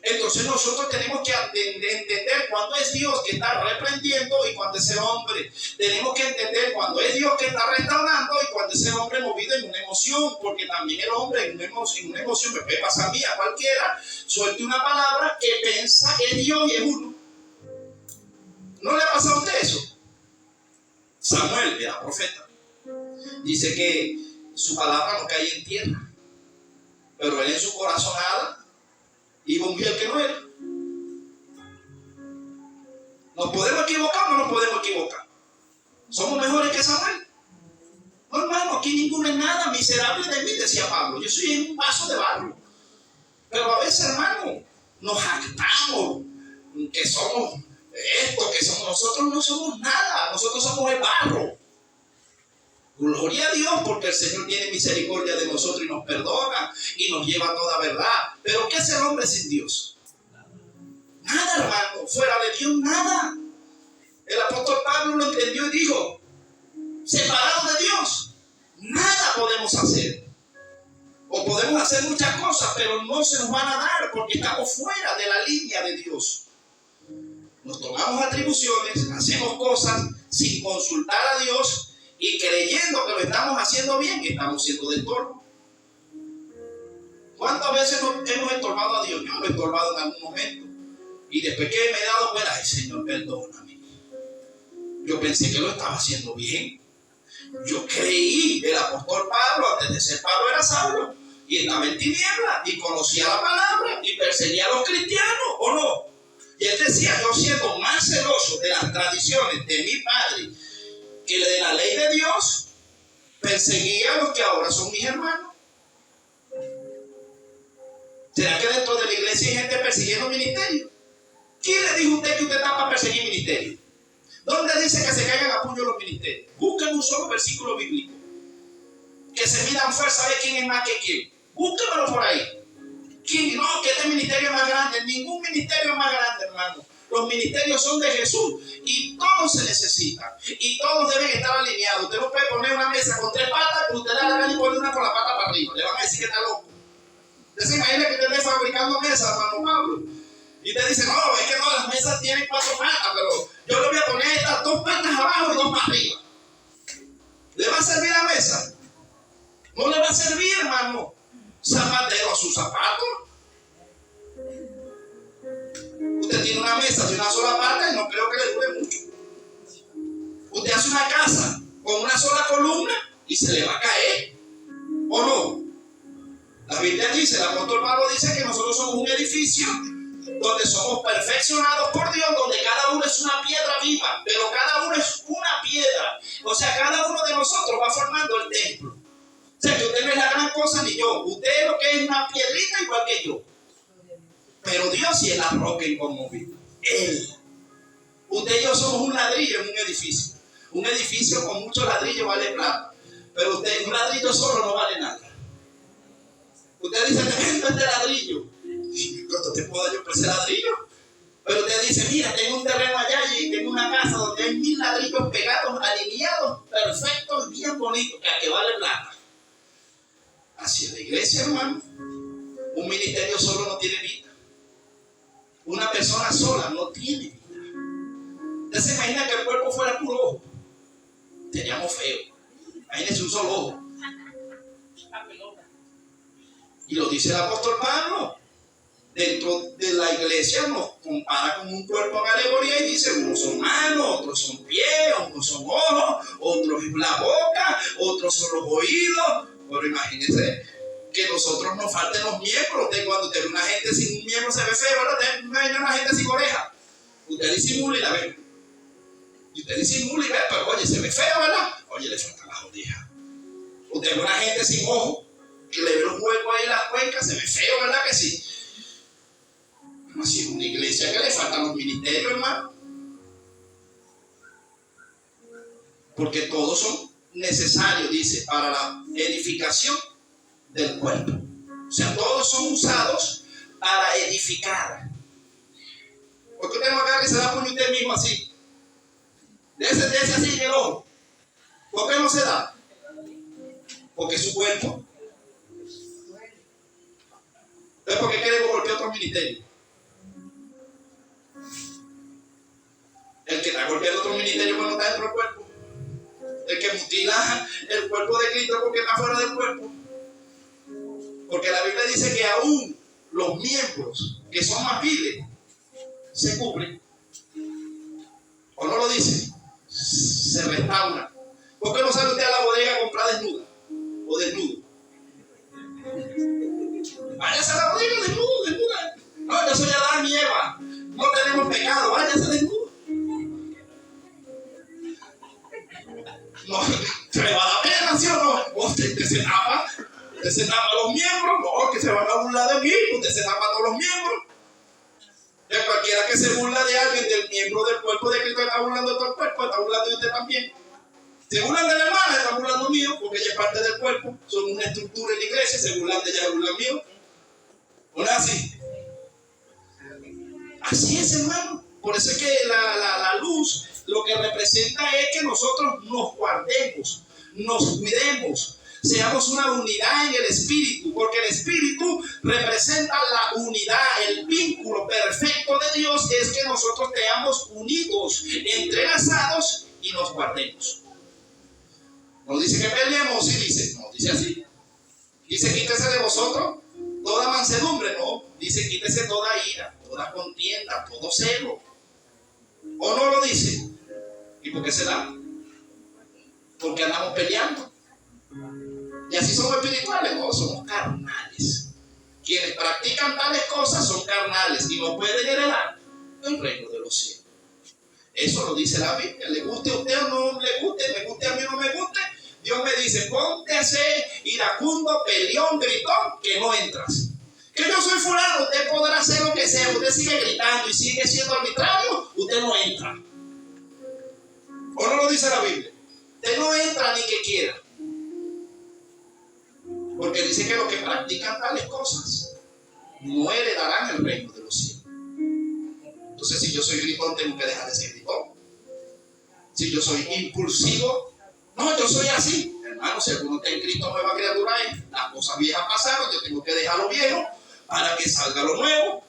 Entonces nosotros tenemos que entender cuándo es Dios que está reprendiendo y cuándo es el hombre. Tenemos que entender cuándo es Dios que está restaurando y cuándo es el hombre movido en una emoción. Porque también el hombre en una emoción, me puede pasar a mí, a cualquiera, suelte una palabra que piensa que es Dios y es uno. ¿No le ha pasado a usted eso? Samuel era profeta. Dice que su palabra no caía en tierra, pero él en su corazonada iba un bien que no era. ¿Nos podemos equivocar o no nos podemos equivocar? ¿Somos mejores que Samuel? No, hermano, aquí ninguno es nada miserable de mí, decía Pablo. Yo soy un vaso de barro. Pero a veces, hermano, nos jactamos que somos esto, que somos nosotros. No somos nada, nosotros somos el barro. Gloria a Dios, porque el Señor tiene misericordia de nosotros y nos perdona y nos lleva a toda verdad. Pero ¿qué es el hombre sin Dios? Nada, hermano, fuera de Dios nada. El apóstol Pablo lo entendió y dijo, separados de Dios, nada podemos hacer. O podemos hacer muchas cosas, pero no se nos van a dar porque estamos fuera de la línea de Dios. Nos tomamos atribuciones, hacemos cosas sin consultar a Dios y creyendo que lo estamos haciendo bien, estamos siendo de estorbo. ¿Cuántas veces hemos estorbado a Dios? Yo lo he estorbado en algún momento. Y después que me he dado cuenta, ay Señor, perdóname. Yo pensé que lo estaba haciendo bien. Yo creí, el apóstol Pablo, antes de ser Pablo era Saulo, y estaba en tinieblas, y conocía la palabra, y perseguía a los cristianos, ¿o no? Y él decía, yo siendo más celoso de las tradiciones de mi padre que de la ley de Dios, perseguía a los que ahora son mis hermanos. ¿Será que dentro de la iglesia hay gente persiguiendo ministerio? ¿Quién le dijo a usted que usted está para perseguir ministerio? ¿Dónde dice que se caigan a puño los ministerios? Busquen un solo versículo bíblico que se midan fuerza de quién es más que quién. Búsquenlo por ahí. ¿Quién? No, que este ministerio es más grande. Ningún ministerio es más grande, hermano. Los ministerios son de Jesús y todos se necesitan y todos deben estar alineados. Usted no puede poner una mesa con 3 patas, pero usted le da y pone una con la pata para arriba. Le van a decir que está loco. Usted se imagina que usted esté fabricando mesas, hermano Pablo. Y usted dice, no, es que no, las mesas tienen 4 patas, pero yo le voy a poner estas 2 patas abajo y 2 para arriba. ¿Le va a servir la mesa? No le va a servir, hermano. Zapatero a sus zapatos. Usted tiene una mesa de una sola parte y no creo que le dure mucho. Usted hace una casa con una sola columna y se le va a caer. ¿O no? La Biblia dice, el apóstol Pablo dice que nosotros somos un edificio donde somos perfeccionados por Dios, donde cada uno es una piedra viva, pero cada uno es una piedra. O sea, cada uno de nosotros va formando el templo. O sea, que usted no es la gran cosa ni yo. Usted es lo que es una piedrita igual que yo. Pero Dios sí es la roca inconmovible. Él. Usted y yo somos un ladrillo en un edificio. Un edificio con muchos ladrillos vale plata. Pero usted, un ladrillo solo no vale nada. Usted dice, te vendo este ladrillo. ¿Y cuánto te puedo dar yo por ese ladrillo? Pero usted dice, mira, tengo un terreno allá y tengo una casa donde hay 10.000 ladrillos pegados, alineados, perfectos, bien bonitos, que vale plata. Así es la iglesia, hermano. Un ministerio solo no tiene vida. Una persona sola no tiene vida. ¿Usted se imagina que el cuerpo fuera puro ojo? Seríamos feos. Imagínense un solo ojo. Y lo dice el apóstol Pablo. Dentro de la iglesia nos compara con un cuerpo en alegoría y dice: unos son manos, otros son pies, otros son ojos, otros es la boca, otros son los oídos. Pero imagínense que nosotros nos falten los miembros. Cuando usted ve una gente sin un miembro se ve feo, ¿verdad? Usted ve una gente sin oreja, usted disimula y la ve. Y usted disimula y ve, pero oye, se ve feo, ¿verdad? Oye, le faltan las orejas. Usted ve una gente sin ojo, que le ve los huecos ahí en las cuencas, se ve feo, ¿verdad que sí? Así es una iglesia que le faltan los ministerios, hermano. Porque todos son necesarios, dice, para la edificación del cuerpo. O sea, todos son usados para edificar. Porque usted no agarra y se da puño usted mismo así. Dese así en el ojo. ¿Por qué no se da? Porque es su cuerpo. Entonces, ¿por qué queremos golpear otros ministerios? El que está golpeando otro ministerio cuando está dentro del cuerpo. El que mutila el cuerpo de Cristo porque está fuera del cuerpo. Porque la Biblia dice que aún los miembros que son más viles se cubren. ¿O no lo dice? Se restauran. ¿Por qué no sale usted a la bodega a comprar desnuda? O desnudo. Váyase a la bodega desnuda. No, yo soy Adán y Eva. No tenemos pecado. Váyase desnudo. No, se le va a dar pena, ¿sí o no? Usted se tapa los miembros. No, que se van a burlar de mí. Usted se tapa todos los miembros. Y cualquiera que se burla de alguien, del miembro del cuerpo de Cristo, está burlando de todo el cuerpo, está burlando de usted también. Se burlan de la hermana, están burlando mío, porque ella es parte del cuerpo. Son una estructura en la iglesia, se burlan de ella, se burlan mío. ¿No es así? Así es, hermano. Por eso es que la luz lo que representa es que nosotros nos guardemos, nos cuidemos, seamos una unidad en el espíritu, porque el espíritu representa la unidad, el vínculo perfecto de Dios es que nosotros seamos unidos, entrelazados y nos guardemos. No dice que peleemos, sí dice, no dice así. Dice: quítese de vosotros toda mansedumbre, no, dice: quítese toda ira, toda contienda, todo celo. ¿O no lo dice? ¿Y por qué se da? Porque andamos peleando. Y así somos espirituales, no, somos carnales. Quienes practican tales cosas son carnales y no pueden heredar el reino de los cielos. Eso lo dice la Biblia. Le guste a usted o no le guste, me guste a mí o no me guste, Dios me dice: ponte a ser iracundo, peleón, gritón, que no entras. Que yo soy fulano, usted podrá hacer lo que sea, usted sigue gritando y sigue siendo arbitrario, usted no entra. ¿O no lo dice la Biblia? Usted no entra ni que quiera. Porque dice que los que practican tales cosas no heredarán el reino de los cielos. Entonces, si yo soy gritón, tengo que dejar de ser gritón. Si yo soy impulsivo, no, yo soy así. Hermano, si alguno está en Cristo, nueva criatura es. Las cosas viejas pasaron, yo tengo que dejar lo viejo para que salga lo nuevo.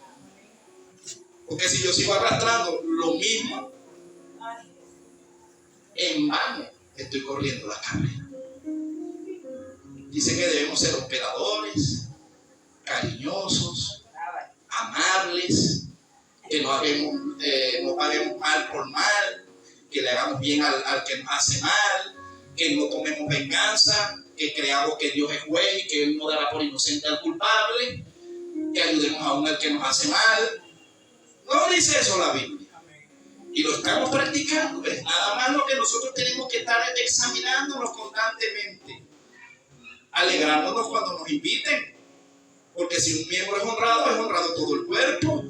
Porque si yo sigo arrastrando lo mismo, en vano estoy corriendo la carrera. Dice que debemos ser hospedadores, cariñosos, amables, que no paguemos mal por mal, que le hagamos bien al que nos hace mal, que no tomemos venganza, que creamos que Dios es juez y que Él no dará por inocente al culpable, que ayudemos aún al que nos hace mal. No dice eso la Biblia. Y lo estamos practicando. Es nada más lo que nosotros tenemos que estar examinándonos constantemente. Alegrándonos cuando nos inviten. Porque si un miembro es honrado todo el cuerpo.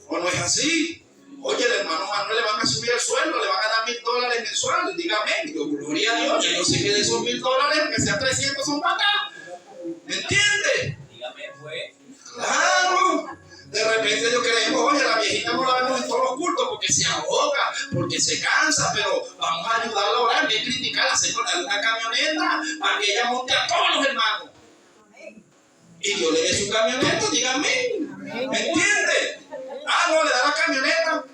¿O no es así? Oye, el hermano Manuel le van a subir el sueldo, le van a dar $1,000 mensuales. Dígame, yo, gloria a Dios. Yo sé que de esos $1,000, que sean 300, son para acá. ¿Me entiendes? Dígame, pues. Claro. De repente yo creemos: oye, la viejita no la vemos en todos los cultos porque se ahoga, porque se cansa, pero vamos a ayudarla a orar, que criticarla, señora, dale una camioneta para que ella monte a todos los hermanos. Y Dios le dé su camioneta, dígame. ¿Me entiende? No, le da la camioneta.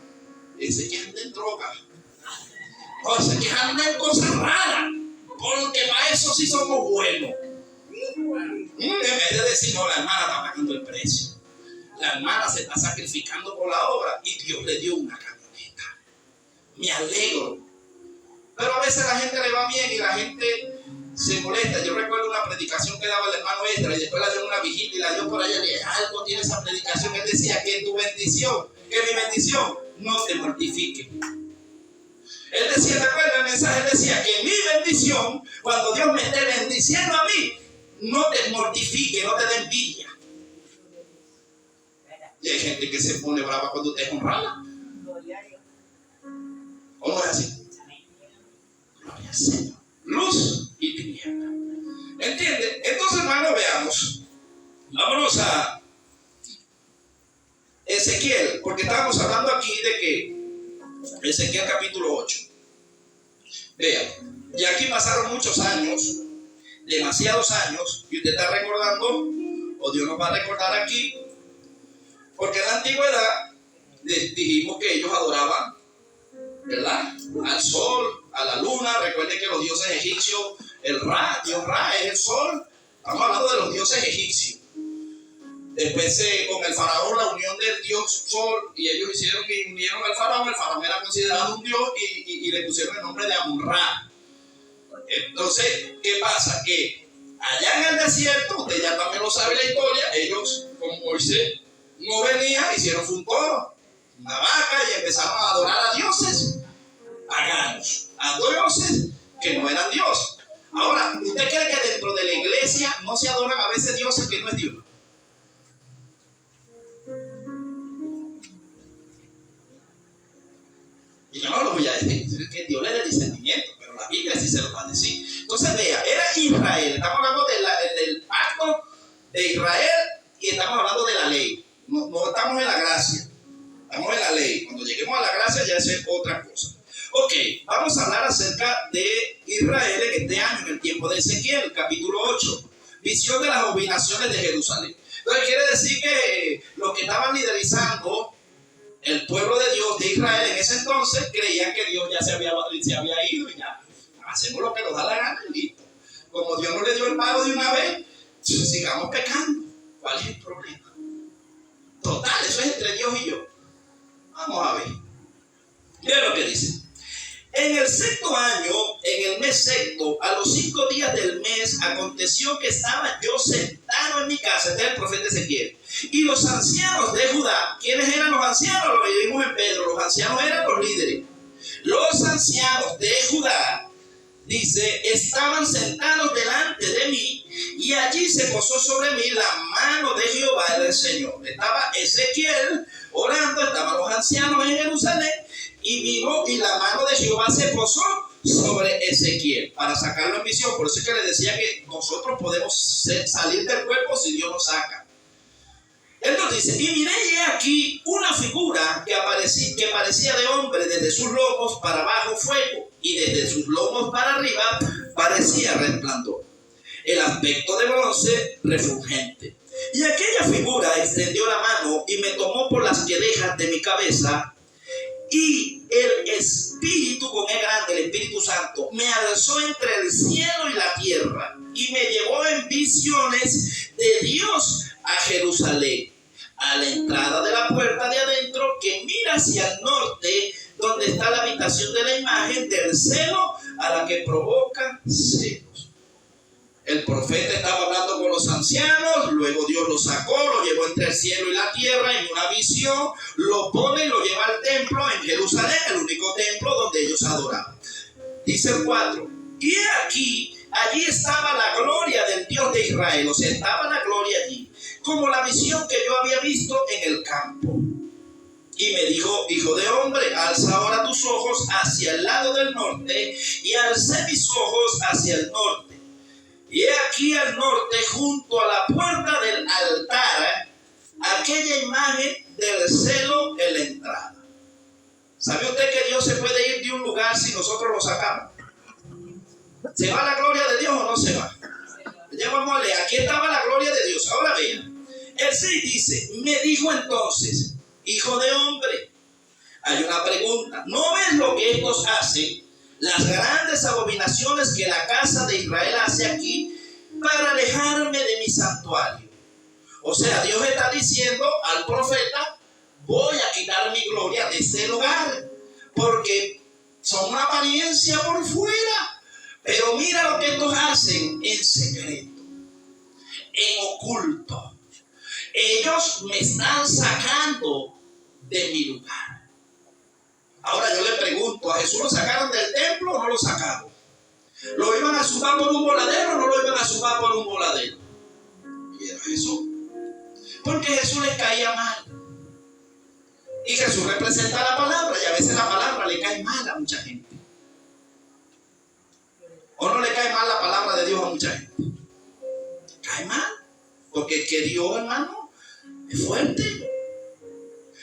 Ese que anda en droga. O ese que anda en cosas raras. Porque para eso sí somos buenos. En vez de decir, no, la hermana está pagando el precio. La hermana se está sacrificando por la obra y Dios le dio una camioneta. Me alegro. Pero a veces la gente le va bien y la gente se molesta. Yo recuerdo una predicación que daba el hermano Esdras y después la dio en una vigilia y la dio por allá. Y algo tiene esa predicación. Él decía que tu bendición, que mi bendición no te mortifique. Él decía, ¿te acuerdas el mensaje? Él decía que mi bendición, cuando Dios me esté bendiciendo a mí, no te mortifique, no te dé envidia. Y hay gente que se pone brava cuando usted es honrada. ¿O no es así? Gloria al Señor. Luz y tiniebla. ¿Entiende? Entonces, hermano, veamos. Vámonos a Ezequiel, porque estábamos hablando aquí de que Ezequiel capítulo 8. Vean, y aquí pasaron muchos años, demasiados años, y usted está recordando, o Dios nos va a recordar aquí, porque en la antigüedad dijimos que ellos adoraban, ¿verdad?, al sol, a la luna. Recuerden que los dioses egipcios, el Ra, Dios Ra es el sol. Estamos hablando de los dioses egipcios. Después con el faraón, la unión del dios sol, y ellos hicieron que unieron al faraón. El faraón era considerado un dios y le pusieron el nombre de Amun-Ra. Entonces, ¿qué pasa? Que allá en el desierto, usted ya también lo sabe la historia, ellos con Moisés no venían, hicieron un coro, una vaca, y empezaron a adorar a dioses paganos, a dioses que no eran Dios. Ahora, ¿usted cree que dentro de la iglesia no se adoran a veces dioses que no es Dios? Y yo no lo voy a decir, que Dios le dé discernimiento, pero la Biblia sí se lo va a decir. Entonces, vea, era Israel, estamos hablando del pacto de Israel y estamos hablando de la ley. No estamos en la gracia, estamos en la ley. Cuando lleguemos a la gracia ya es otra cosa. Ok, vamos a hablar acerca de Israel en este año, en el tiempo de Ezequiel, capítulo 8. Visión de las abominaciones de Jerusalén. Entonces quiere decir que los que estaban liderizando el pueblo de Dios de Israel en ese entonces creían que Dios ya se había ido y ya hacemos lo que nos da la gana y listo. Como Dios no le dio el pago de una vez, sigamos pecando. ¿Cuál es el problema? Total, eso es entre Dios y yo. Vamos a ver. Mira lo que dice. En el sexto año, en el mes sexto, a los 5 días del mes, aconteció que estaba yo sentado en mi casa. Este es el profeta Ezequiel. Y los ancianos de Judá, ¿quiénes eran los ancianos? Lo leímos en Pedro. Los ancianos eran los líderes. Los ancianos de Judá, dice, estaban sentados delante de mí, y allí se posó sobre mí la mano de Jehová del Señor. Estaba Ezequiel orando, estaban los ancianos en Jerusalén, y vino y la mano de Jehová se posó sobre Ezequiel para sacarlo en visión. Por eso es que le decía que nosotros podemos salir del cuerpo si Dios nos saca. Él nos dice, y miré aquí una figura que parecía de hombre, desde sus lomos para abajo fuego, y desde sus lomos para arriba parecía resplandor. El aspecto de bronce refulgente. Y aquella figura extendió la mano y me tomó por las querejas de mi cabeza, y el Espíritu, con E grande, el Espíritu Santo, me alzó entre el cielo y la tierra, y me llevó en visiones de Dios a Jerusalén, a la entrada de la puerta de adentro que mira hacia el norte, donde está la habitación de la imagen del celo, a la que provoca celos. El profeta estaba hablando con los ancianos, luego Dios lo sacó, lo llevó entre el cielo y la tierra en una visión, lo pone y lo lleva al templo en Jerusalén, el único templo donde ellos adoraban. Dice el 4, y aquí, allí estaba la gloria del Dios de Israel, o sea, estaba la gloria allí, como la visión que yo había visto en el campo. Y me dijo, hijo de hombre, alza ahora tus ojos hacia el lado del norte, y alcé mis ojos hacia el norte. Y he aquí al norte, junto a la puerta del altar, aquella imagen del celo en la entrada. ¿Sabe usted que Dios se puede lugar si nosotros lo sacamos? ¿Se va la gloria de Dios o no se va? Ya vamos a leer. Aquí estaba la gloria de Dios. Ahora vean. El 6 dice, me dijo entonces, hijo de hombre, hay una pregunta. ¿No ves lo que estos hacen? Las grandes abominaciones que la casa de Israel hace aquí para alejarme de mi santuario. O sea, Dios está diciendo al profeta, voy a quitar mi gloria de este lugar, porque son una apariencia por fuera. Pero mira lo que estos hacen en secreto, en oculto. Ellos me están sacando de mi lugar. Ahora yo le pregunto, ¿a Jesús lo sacaron del templo o no lo sacaron? ¿Lo iban a zumbar por un voladero o no lo iban a zumbar por un voladero? Y era Jesús. Porque Jesús les caía mal. Y Jesús representa la palabra, y a veces la palabra le cae mal a mucha gente. ¿O no le cae mal la palabra de Dios a mucha gente? Cae mal. Porque el que Dios, hermano, es fuerte.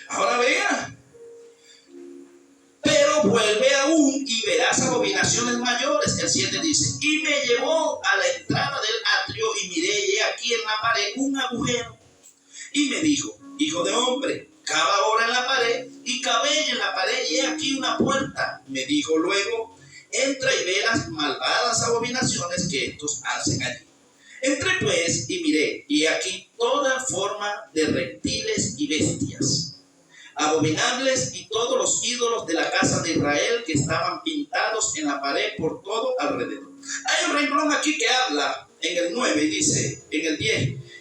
Ahora vea. Pero vuelve aún y verás abominaciones mayores. El 7 dice, y me llevó a la entrada del atrio y miré y aquí en la pared un agujero. Y me dijo, hijo de hombre, cava ahora en la pared y cavé en la pared y he aquí una puerta. Me dijo luego, entra y ve las malvadas abominaciones que estos hacen allí. Entré pues y miré, y aquí toda forma de reptiles y bestias, abominables, y todos los ídolos de la casa de Israel que estaban pintados en la pared por todo alrededor. Hay un renglón aquí que habla en el 9 y dice, en el 10,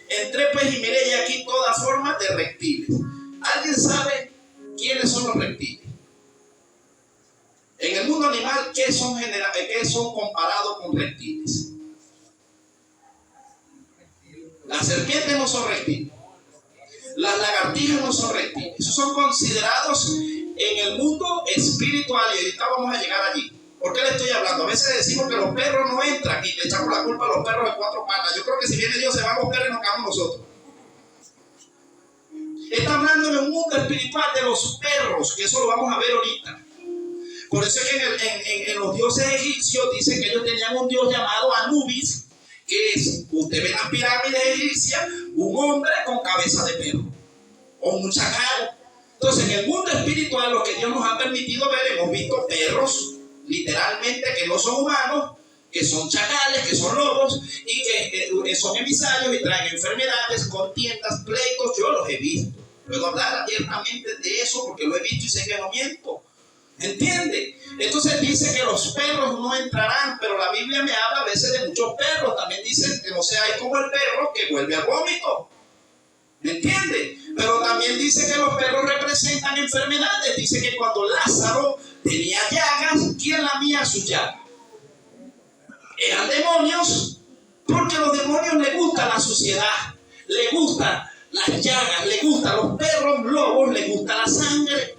entré pues y miré, y aquí toda forma de reptiles. ¿Alguien sabe quiénes son los reptiles? En el mundo animal, ¿qué son comparados con reptiles? Las serpientes no son reptiles. Las lagartijas no son reptiles. Esos son considerados en el mundo espiritual, y ahorita vamos a llegar allí. ¿Por qué le estoy hablando? A veces decimos que los perros no entran y le echamos la culpa a los perros de 4 patas. Yo creo que si viene Dios se van los perros y nos quedamos nosotros. Está hablando en el mundo espiritual de los perros, que eso lo vamos a ver ahorita. Por eso es que en los dioses egipcios dicen que ellos tenían un dios llamado Anubis, que es, usted ve las pirámides egipcias, un hombre con cabeza de perro, o un chacal. Entonces, en el mundo espiritual, lo que Dios nos ha permitido ver, hemos visto perros, literalmente, que no son humanos, que son chacales, que son lobos, y que son emisarios y traen enfermedades, contiendas, pleitos. Yo los he visto. Puedo hablar abiertamente de eso porque lo he visto y sé que no miento. ¿Entiende? Entonces dice que los perros no entrarán, pero la Biblia me habla a veces de muchos perros. También dice que no seáis como el perro que vuelve al vómito. ¿Me entiende? Pero también dice que los perros representan enfermedades. Dice que cuando Lázaro tenía llagas, ¿quién lamía sus llagas? Eran demonios, porque a los demonios les gusta la suciedad, les gustan las llagas, les gustan los perros lobos, les gusta la sangre.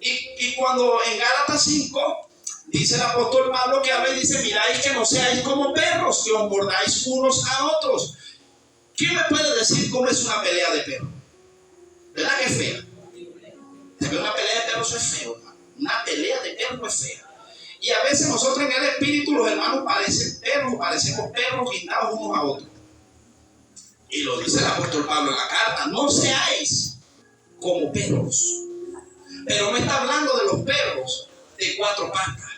Y cuando en Gálatas 5 dice el apóstol Pablo que habla y dice, miráis que no seáis como perros, que os mordáis unos a otros. ¿Quién me puede decir cómo es una pelea de perros? ¿Verdad que es fea? Una pelea de perros es feo, hermano. Una pelea de perros es fea. Y a veces nosotros en el espíritu, los hermanos parecemos perros guindados unos a otros. Y lo dice el apóstol Pablo en la carta, no seáis como perros. Pero no está hablando de los perros de 4 patas.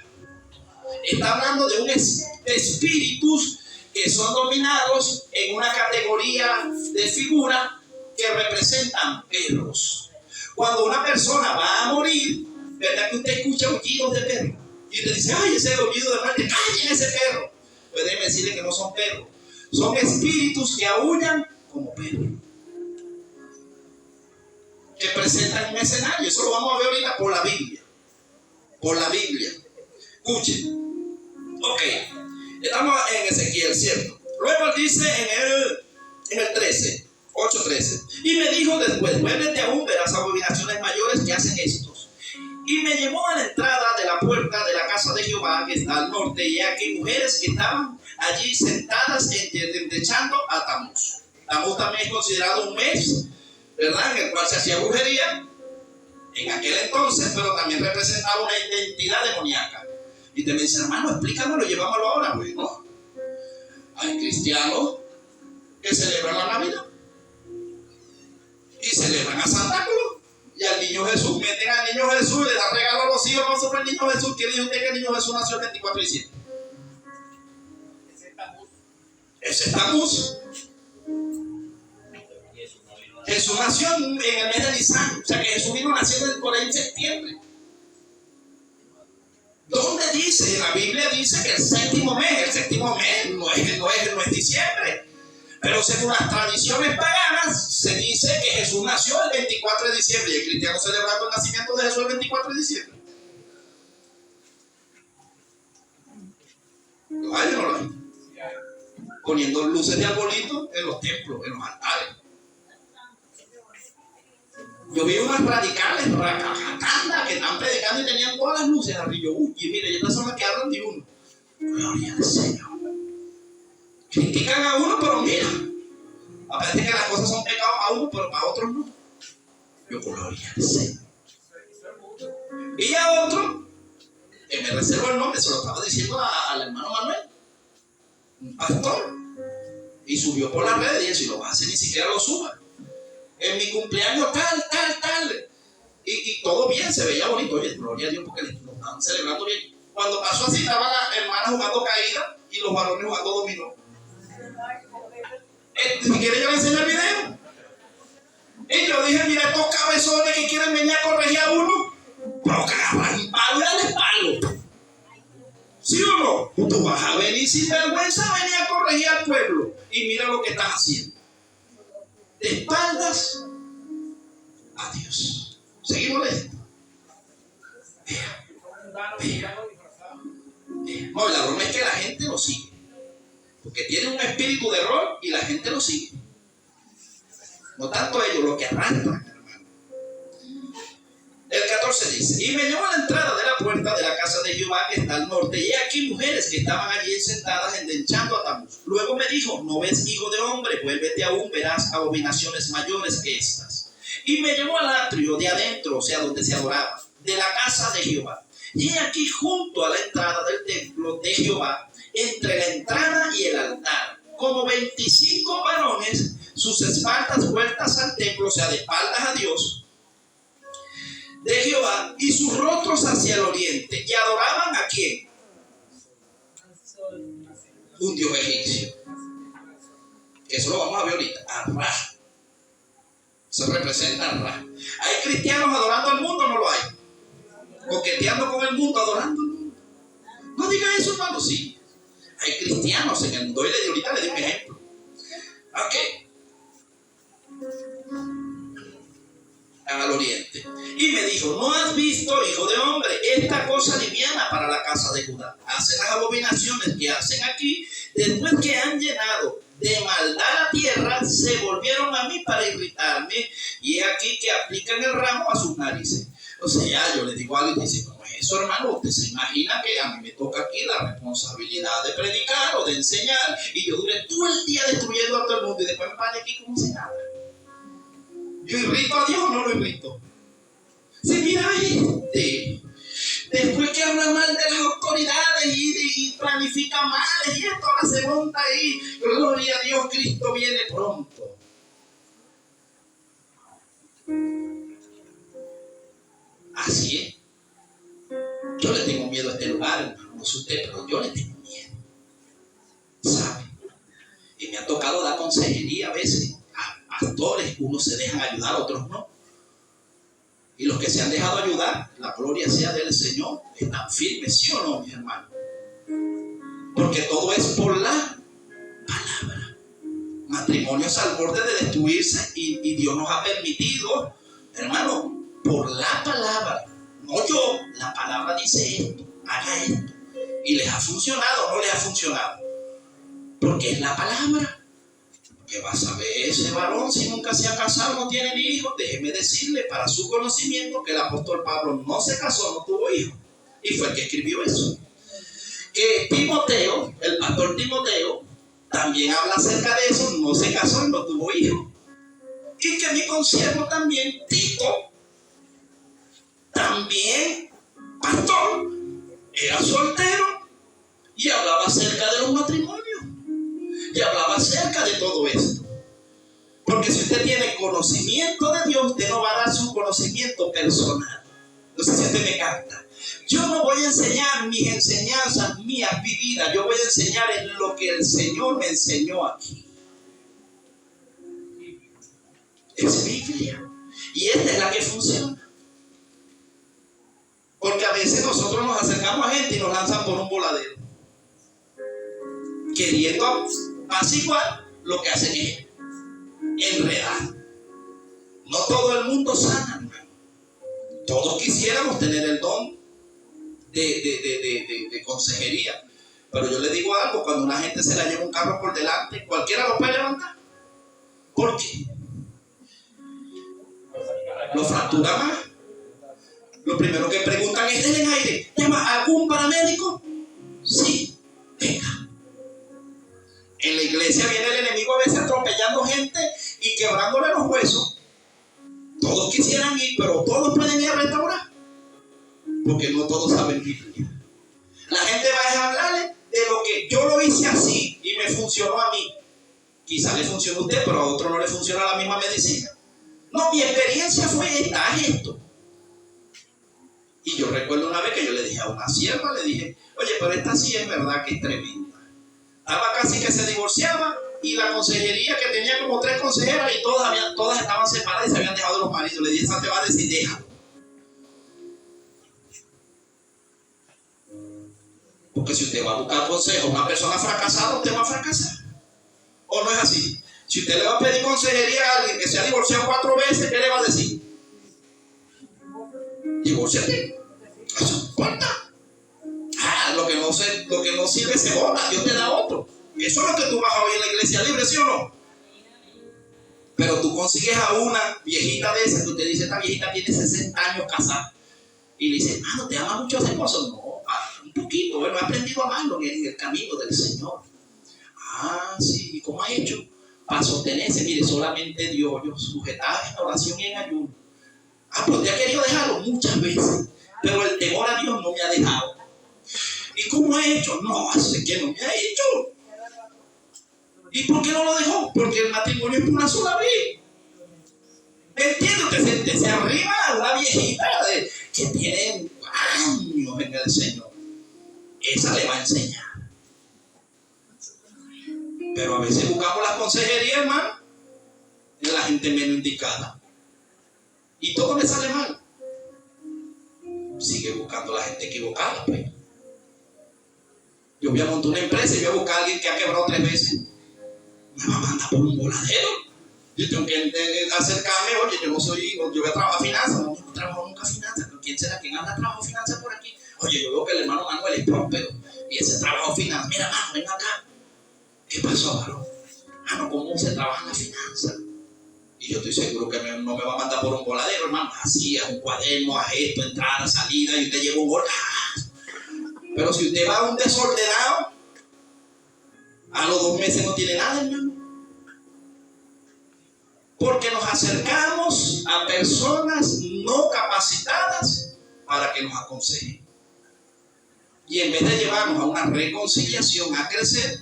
Está hablando de espíritus que son dominados en una categoría de figura que representan perros. Cuando una persona va a morir, ¿verdad que usted escucha aullidos de perro? Y le dice, ay, ese aullido de muerte, ¡callen ese perro! Pues déjeme decirle que no son perros. Son espíritus que aúllan como perros, que presentan un escenario. Eso lo vamos a ver ahorita por la Biblia. Por la Biblia. Escuchen. Ok. Estamos en Ezequiel, ¿cierto? Luego dice en el 13, 8:13. Y me dijo después, vuélvete aún, verás abominaciones mayores que hacen estos. Y me llevó a la entrada de la puerta de la casa de Jehová, que está al norte, y aquí mujeres que estaban allí sentadas endechando a Tamuz. Tamuz también es considerado un mes, ¿verdad?, en el cual se hacía brujería. en aquel entonces, pero también representaba una identidad demoníaca. Y te me dice, hermano, explícamelo, llevámoslo ahora. Bueno, hay cristianos que celebran la Navidad y celebran a Santa Claus y al niño Jesús. Meten al niño Jesús y le dan regalo a los hijos, no sobre el niño Jesús. ¿Quién dijo usted que el niño Jesús nació el 24 de diciembre? Ese es Tamuz. Jesús nació en el mes de Nisan. O sea que Jesús vino naciendo por ahí en septiembre. ¿Dónde dice? En la Biblia dice que el séptimo mes no es diciembre. Pero según las tradiciones paganas, se dice que Jesús nació el 24 de diciembre y el cristiano celebrando el nacimiento de Jesús el 24 de diciembre. ¿Lo hay o no lo hay? Poniendo luces de arbolito en los templos, en los altares. Yo vi unas radicales, racajacandas, que están predicando y tenían todas las luces arriba. Y mire, estas son las que hablan de uno. Gloria al Señor. Critican a uno, pero mira, parece que las cosas son pecados para uno, pero para otros no. Yo, gloria al Señor. Y a otro, que me reservo el nombre, se lo estaba diciendo al hermano Manuel, un pastor, y subió por las redes y eso, y lo hace, ni siquiera lo suba. En mi cumpleaños tal. Y todo bien, se veía bonito. Oye, gloria a Dios porque lo estaban celebrando bien. Cuando pasó así, estaba la hermana jugando caída y los varones jugando dominó. Si quiere yo le enseño el video. Y yo dije, mira, estos cabezones que quieren venir a corregir a uno, pero que agarran palo y dale palo. ¿Sí o no? Tú vas a venir sin vergüenza a venir a corregir al pueblo. Y mira lo que estás haciendo. De espaldas a Dios. Seguimos leyendo. Vea. No, la broma es que la gente lo sigue. Porque tiene un espíritu de error y la gente lo sigue. No tanto ellos, lo que arrastran, hermano. El 14 dice: y me llevó a la entrada de la puerta de la casa de Jehová que está al norte, y aquí mujeres que estaban allí sentadas endechando a Tamuz. Luego me dijo: ¿no ves, hijo de hombre? Vuélvete aún, verás abominaciones mayores que estas. Y me llevó al atrio de adentro, o sea, donde se adoraba, de la casa de Jehová. Y aquí junto a la entrada del templo de Jehová, entre la entrada y el altar, como 25 varones, sus espaldas vueltas al templo, o sea, de espaldas a Dios, de Jehová, y sus rostros hacia el oriente, y adoraban ¿a quién? Un dios egipcio. Eso lo vamos a ver ahorita, a Ra. Eso representa a Ra. ¿Hay cristianos adorando al mundo o no lo hay? Coqueteando con el mundo, adorando al mundo. No diga eso, hermano, sí. Hay cristianos en el mundo. Y ahorita le di un ejemplo. Ok. Al oriente. Y me dijo: ¿no has visto, hijo de hombre, esta cosa liviana para la casa de Judá? Hacen las abominaciones que hacen aquí. Después que han llenado de maldad la tierra, se volvieron a mí para irritarme. Y es aquí que aplican el ramo a sus narices. O sea, yo le digo a alguien y dice: ¿cómo es eso, hermano? Usted se imagina que a mí me toca aquí la responsabilidad de predicar o de enseñar, y yo duré todo el día destruyendo a todo el mundo y después me pare aquí como si nada. ¿Yo irrito a Dios o no lo irrito? Si mira gente, después que habla mal de las autoridades y planifica mal y esto la se monta ahí, gloria a Dios, Cristo viene pronto. Así es. Yo le tengo miedo a este lugar, hermano, no sé usted, pero yo le tengo miedo. ¿Sabe? Y me ha tocado dar consejería a veces a pastores, unos se dejan ayudar, otros no. Y los que se han dejado ayudar, la gloria sea del Señor, están firmes, ¿sí o no, mi hermano? Porque todo es por la palabra. Matrimonios al borde de destruirse y Dios nos ha permitido, hermano, por la palabra. No yo, la palabra dice esto, haga esto. Y les ha funcionado, no les ha funcionado. Porque es la palabra. Que vas a ver ese varón, si nunca se ha casado, no tiene ni hijos. Déjeme decirle para su conocimiento que el apóstol Pablo no se casó, no tuvo hijos. Y fue el que escribió eso. Que Timoteo, el pastor Timoteo, también habla acerca de eso, no se casó y no tuvo hijos. Y que mi consiervo también, Tito, también pastor, era soltero y hablaba acerca de los matrimonios y hablaba acerca de todo esto. Porque si usted tiene conocimiento de Dios, usted no va a dar su conocimiento personal. No sé si usted me capta. Yo no voy a enseñar mis enseñanzas mías vividas, yo voy a enseñar en lo que el Señor me enseñó aquí. Es Biblia. Y esta es la que funciona. Porque a veces nosotros nos acercamos a gente y nos lanzan por un voladero, queriendo apaciguar lo que hacen es enredar. No todo el mundo sana, hermano. Todos quisiéramos tener el don de consejería. Pero yo le digo algo, cuando una gente se la lleva un carro por delante, cualquiera lo puede levantar. ¿Por qué? Lo fractura más. Lo primero que preguntan es: ¿en aire? ¿Llama algún paramédico? Sí, venga. En la iglesia viene el enemigo a veces atropellando gente y quebrándole los huesos. Todos quisieran ir, pero todos pueden ir a restaurar, porque no todos saben Biblia. La gente va a hablarle de lo que yo lo hice así y me funcionó a mí. Quizá le funcione a usted, pero a otro no le funciona la misma medicina. No, mi experiencia fue esta, esto. Y yo recuerdo una vez que yo le dije a una sierva, le dije: oye, pero esta sí es verdad que es tremenda. Estaba casi que se divorciaba y la consejería, que tenía como 3 consejeras y todas estaban separadas y se habían dejado de los maridos. Le dije: esa te va a decir, déjalo. Porque si usted va a buscar consejo a una persona fracasada, usted va a fracasar. ¿O no es así? Si usted le va a pedir consejería a alguien que se ha divorciado 4 veces, ¿qué le va a decir? Divórciate. Eso no importa. Lo que no sirve se borra, Dios te da otro. Eso es lo que tú vas a oír en la iglesia libre, ¿sí o no? Pero tú consigues a una viejita de esas que usted dice: esta viejita tiene 60 años casada. Y le dice: ¿te ama mucho a ese esposo? No, un poquito. Bueno, he aprendido a amarlo en el camino del Señor. Sí. ¿Y cómo ha hecho? Para sostenerse, mire, solamente Dios, yo sujetaba en oración y en ayuno. Pero te ha querido dejarlo muchas veces, pero el temor a Dios no me ha dejado. ¿Y cómo ha hecho? No, hace que no me ha hecho. ¿Y por qué no lo dejó? Porque el matrimonio es por una sola vez. ¿Me entiendes? Usted se arriba a una viejita que tiene años en el Señor. Esa le va a enseñar. Pero a veces buscamos la consejería, hermano, de la gente menos indicada. Y todo le sale mal. Sigue buscando la gente equivocada, pues. Yo voy a montar una empresa y voy a buscar a alguien que ha quebrado 3 veces. Me va a mandar por un voladero. Yo tengo que acercarme. Oye, yo voy a trabajar finanzas. No trabajo nunca finanzas. ¿Quién será? ¿Quién anda trabajando finanzas por aquí? Oye, yo veo que el hermano Manuel es próspero y ese trabajo finanzas. Mira, hermano, ven acá. ¿Qué pasó, varón? No, ¿cómo se trabaja en la finanza? Y yo estoy seguro que no me va a mandar por un voladero, hermano. Así, a un cuaderno, a esto, entrada, salida, y usted lleva un gol. Pero si usted va a un desordenado, a los 2 meses no tiene nada, hermano. Porque nos acercamos a personas no capacitadas para que nos aconsejen. Y en vez de llevarnos a una reconciliación, a crecer,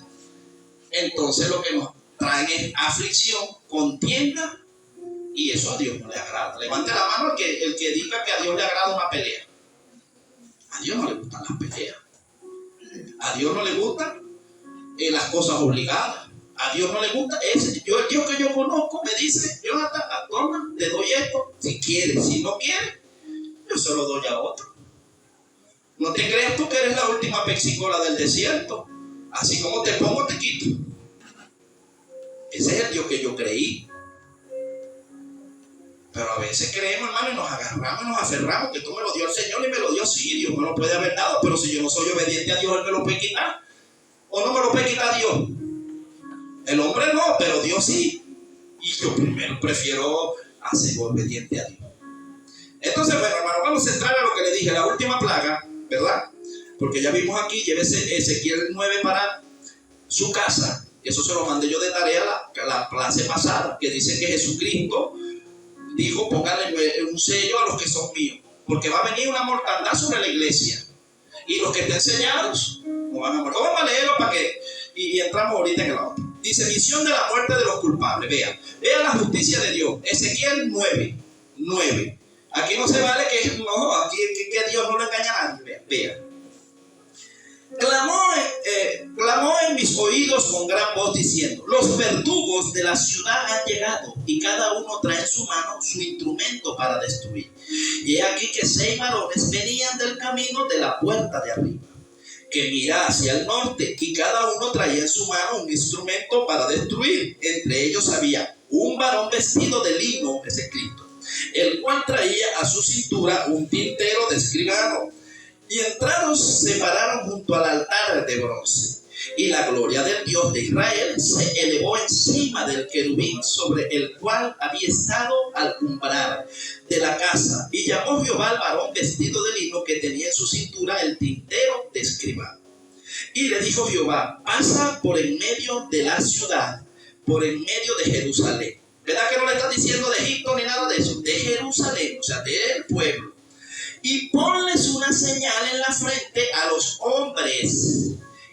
entonces lo que nos traen es aflicción, contienda, y eso a Dios no le agrada. Levante la mano el que diga que a Dios le agrada una pelea. A Dios no le gustan las peleas. A Dios no le gustan las cosas obligadas. A Dios no le gusta. El Dios que yo conozco me dice: Jonathan, toma, te doy esto si quieres. Si no quieres, yo se lo doy a otro. No te creas tú que eres la última pexicola del desierto. Así como te pongo, te quito. Ese es el Dios que yo creí. Pero a veces creemos, hermano, y nos agarramos y nos aferramos que tú me lo dio el Señor y me lo dio. Sí, Dios me lo puede haber dado, pero si yo no soy obediente a Dios, Él me lo puede quitar. ¿O no me lo puede quitar Dios? El hombre no, pero Dios sí. Y yo primero prefiero ser obediente a Dios. Entonces, bueno, hermano, vamos a entrar a lo que le dije, la última plaga, ¿verdad? Porque ya vimos aquí, llévese Ezequiel 9 para su casa. Eso se lo mandé yo de tarea la clase pasada, que dice que Jesucristo dijo: póngale un sello a los que son míos. porque va a venir una mortandad sobre la iglesia. Y los que estén sellados no van a morir. Vamos a leerlo para que... Y entramos ahorita en el otro. Dice, visión de la muerte de los culpables. Vea la justicia de Dios. Ezequiel 9. Aquí no se vale que Dios no le engaña a nadie. Vea. Clamó en mis oídos con gran voz diciendo, los verdugos de la ciudad han llegado y cada uno trae en su mano su instrumento para destruir. Y he aquí que 6 varones venían del camino de la puerta de arriba, que mira hacia el norte, y cada uno traía en su mano un instrumento para destruir. Entre ellos había un varón vestido de lino, es escrito, el cual traía a su cintura un tintero de escribano. Y entraron, se pararon junto al altar de bronce, y la gloria del Dios de Israel se elevó encima del querubín sobre el cual había estado al umbral de la casa. Y llamó Jehová al varón vestido de lino que tenía en su cintura el tintero de escribano. Y le dijo Jehová, pasa por en medio de la ciudad, por en medio de Jerusalén. ¿Verdad que no le está diciendo de Egipto ni nada de eso? De Jerusalén, o sea, del pueblo. Y ponles una señal en la frente a los hombres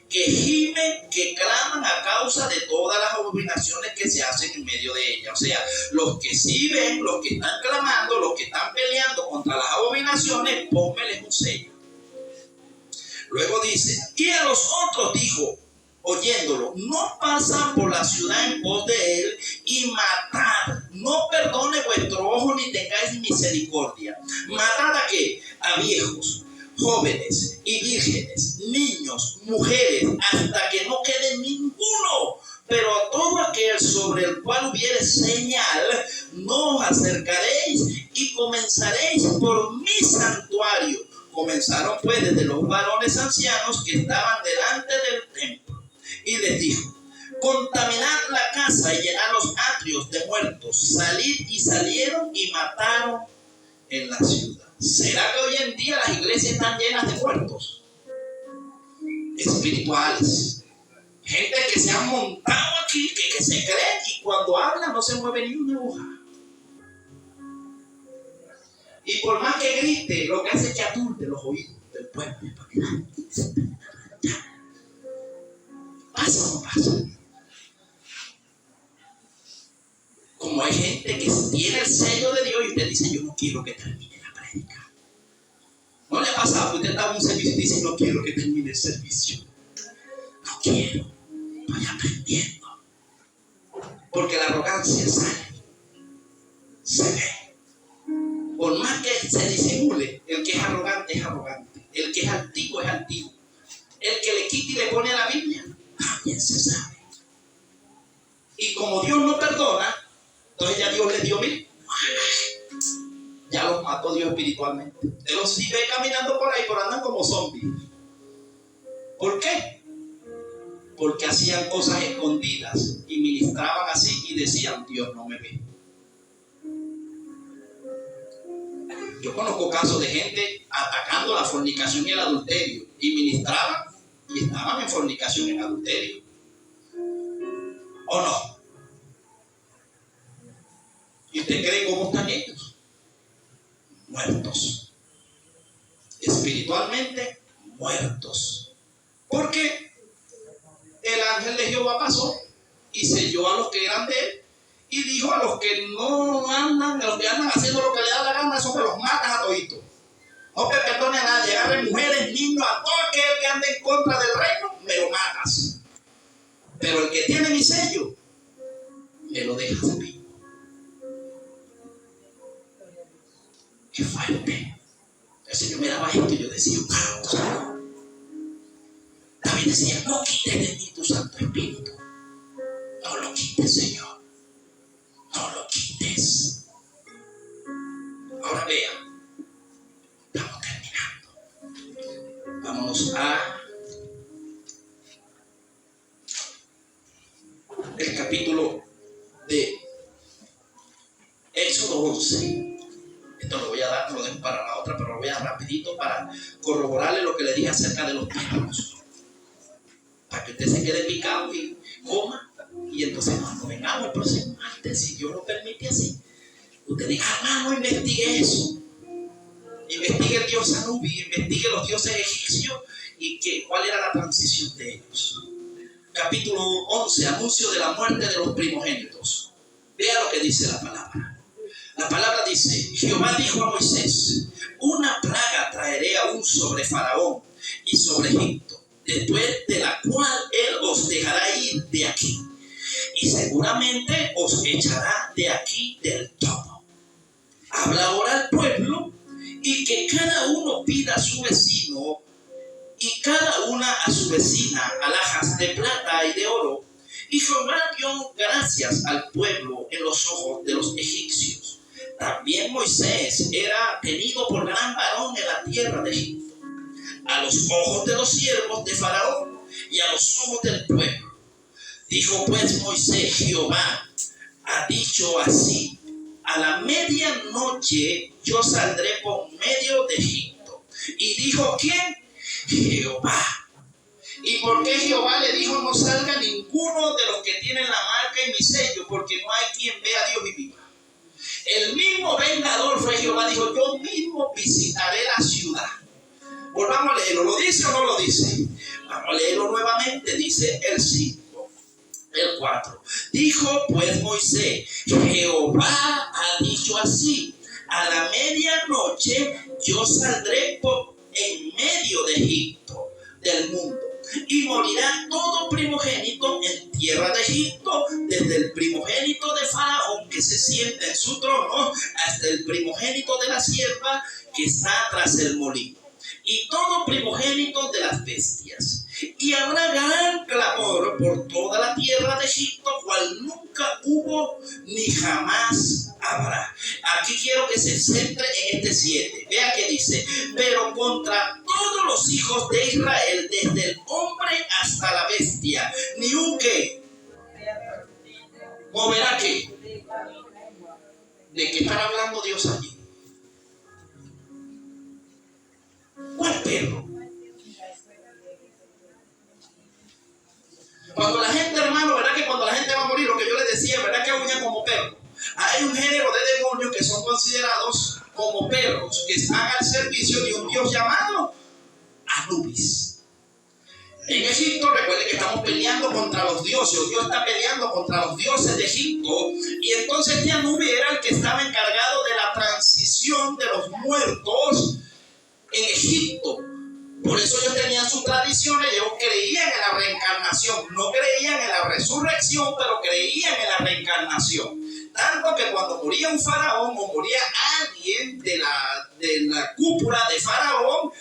que gimen, que claman a causa de todas las abominaciones que se hacen en medio de ella. O sea, los que sí ven, los que están clamando, los que están peleando contra las abominaciones, pónmeles un sello. Luego dice, y a los otros dijo, oyéndolo, no pasan por la ciudad en pos de él y matad, no perdone vuestro ojo ni tengáis misericordia. Matad a qué? A viejos, jóvenes y vírgenes, niños, mujeres, hasta que no quede ninguno. Pero a todo aquel sobre el cual hubiere señal, no os acercaréis y comenzaréis por mi santuario. Comenzaron pues desde los varones ancianos que estaban delante del templo. Y les dijo, contaminad la casa y llenad los atrios de muertos. Salid, y salieron y mataron en la ciudad. ¿Será que hoy en día las iglesias están llenas de muertos espirituales? Gente que se han montado aquí, que se cree, y cuando habla no se mueve ni una hoja. Y por más que grite, lo que hace es que aturde los oídos del pueblo. ¿Pasa o no pasa? Como hay gente que tiene el sello de Dios y usted dice, yo no quiero que termine la prédica. ¿No le ha pasado que usted está en un servicio y dice, no quiero que termine el servicio? No quiero, estoy aprendiendo. Porque la arrogancia sale, se ve. Por más que se disimule, el que es arrogante es arrogante. El que es altivo es altivo. El que le quita y le pone a la Biblia, también se sabe. Y como Dios no perdona, entonces ya Dios les dio mil. Ya los mató Dios espiritualmente. Usted los sí ve caminando por ahí, pero andan como zombies. ¿Por qué? Porque hacían cosas escondidas y ministraban así y decían, Dios no me ve. Yo conozco casos de gente atacando la fornicación y el adulterio y ministraban y estaban en fornicación y en adulterio. ¿O no? ¿Y usted cree cómo están ellos? Muertos. Espiritualmente muertos. Porque el ángel de Jehová pasó y selló a los que eran de él y dijo a los que no andan, a los que andan haciendo lo que le da la gana, eso me los matas a toditos. No te perdone a nadie, agarren mujeres, niños, a todo aquel que ande en contra del reino, me lo matas. Pero el que tiene mi sello, me lo dejas vivo. Qué fuerte. El Señor me daba esto y yo decía, wow, Señor. David decía, no quites de mí tu Santo Espíritu. No lo quites, Señor. No lo quites. Ahora vean, estamos terminando. Vámonos a el capítulo de Éxodo 11. Esto lo voy a dar, lo dejo para la otra, pero lo voy a dar rapidito para corroborarle lo que le dije acerca de los tiempos. Para que usted se quede picado y coma. Y entonces cuando vengamos el próximo martes, si Dios lo permite así, usted diga, hermano, investigue eso. investigue el dios Anubis, investigue los dioses egipcios y cuál era la transición de ellos. Capítulo 11, anuncio de la muerte de los primogénitos. Vea lo que dice la palabra. La palabra dice: Jehová dijo a Moisés: una plaga traeré aún sobre Faraón y sobre Egipto, después de la cual él os dejará ir de aquí, y seguramente os echará de aquí del todo. Habla ahora al pueblo, y que cada uno pida a su vecino y cada una a su vecina alhajas de plata y de oro. Y Jehová dio gracias al pueblo en los ojos de los egipcios. También Moisés era tenido por gran varón en la tierra de Egipto, a los ojos de los siervos de Faraón y a los ojos del pueblo. Dijo pues Moisés: Jehová ha dicho así: a la medianoche yo saldré por medio de Egipto. Y dijo: ¿quién? Jehová. ¿Y por qué Jehová le dijo: no salga ninguno de los que tienen la marca y mi sello? Porque no hay quien vea a Dios y viva. El mismo vengador fue Jehová. Dijo: yo mismo visitaré la ciudad. Volvamos a leerlo. ¿Lo dice o no lo dice? Vamos a leerlo nuevamente. Dice el 5, el 4. Dijo pues Moisés: Jehová ha dicho así: a la medianoche yo saldré en medio de Egipto, del mundo, y morirá todo primogénito en tierra de Egipto, desde el primogénito de Faraón que se sienta en su trono hasta el primogénito de la sierva que está tras el molino, y todo primogénito de las bestias. Y habrá gran clamor por toda la tierra de Egipto, cual nunca hubo ni jamás habrá. Aquí quiero que se centre en este 7. Vea que dice: pero contra todos los hijos de Israel, desde el hombre hasta la bestia, ni un que moverá que. ¿De qué está hablando Dios allí? ¿Cuál perro? Cuando la gente, hermano, ¿verdad que cuando la gente va a morir, lo que yo les decía, ¿verdad que aúllan como perros? Hay un género de demonios que son considerados como perros, que están al servicio de un dios llamado Anubis. En Egipto, recuerden que estamos peleando contra los dioses, o Dios está peleando contra los dioses de Egipto, y entonces este Anubis era el que estaba encargado de la transición de los muertos en Egipto. Por eso ellos tenían sus tradiciones. Ellos creían en la reencarnación, no creían en la resurrección, pero creían en la reencarnación. Tanto que cuando moría un faraón o moría alguien de la cúpula de faraón,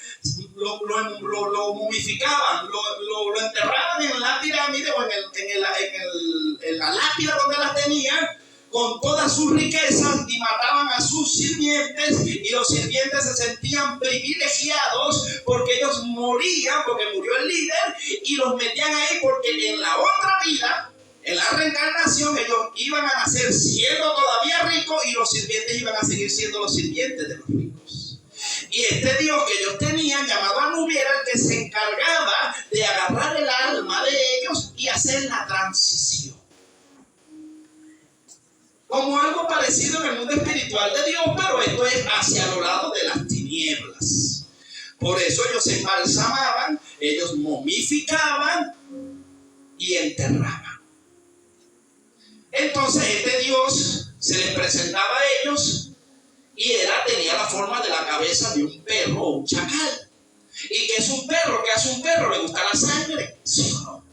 lo momificaban, lo enterraban en la pirámide o en la lápida donde las tenían, con todas sus riquezas, y mataban a sus sirvientes, y los sirvientes se sentían privilegiados porque ellos morían, porque murió el líder, y los metían ahí porque en la otra vida, en la reencarnación, ellos iban a nacer siendo todavía ricos, y los sirvientes iban a seguir siendo los sirvientes de los ricos. Y este Dios que ellos tenían, llamado Anubis, era el que se encargaba de agarrar el alma de ellos y hacer la transición. Como algo parecido en el mundo espiritual de Dios, pero esto es hacia los lados de las tinieblas. Por eso ellos se embalsamaban, ellos momificaban y enterraban. Entonces este Dios se les presentaba a ellos y tenía la forma de la cabeza de un perro o un chacal. ¿Y qué es un perro? ¿Qué hace un perro? ¿Le gusta la sangre? ¿Sí o no?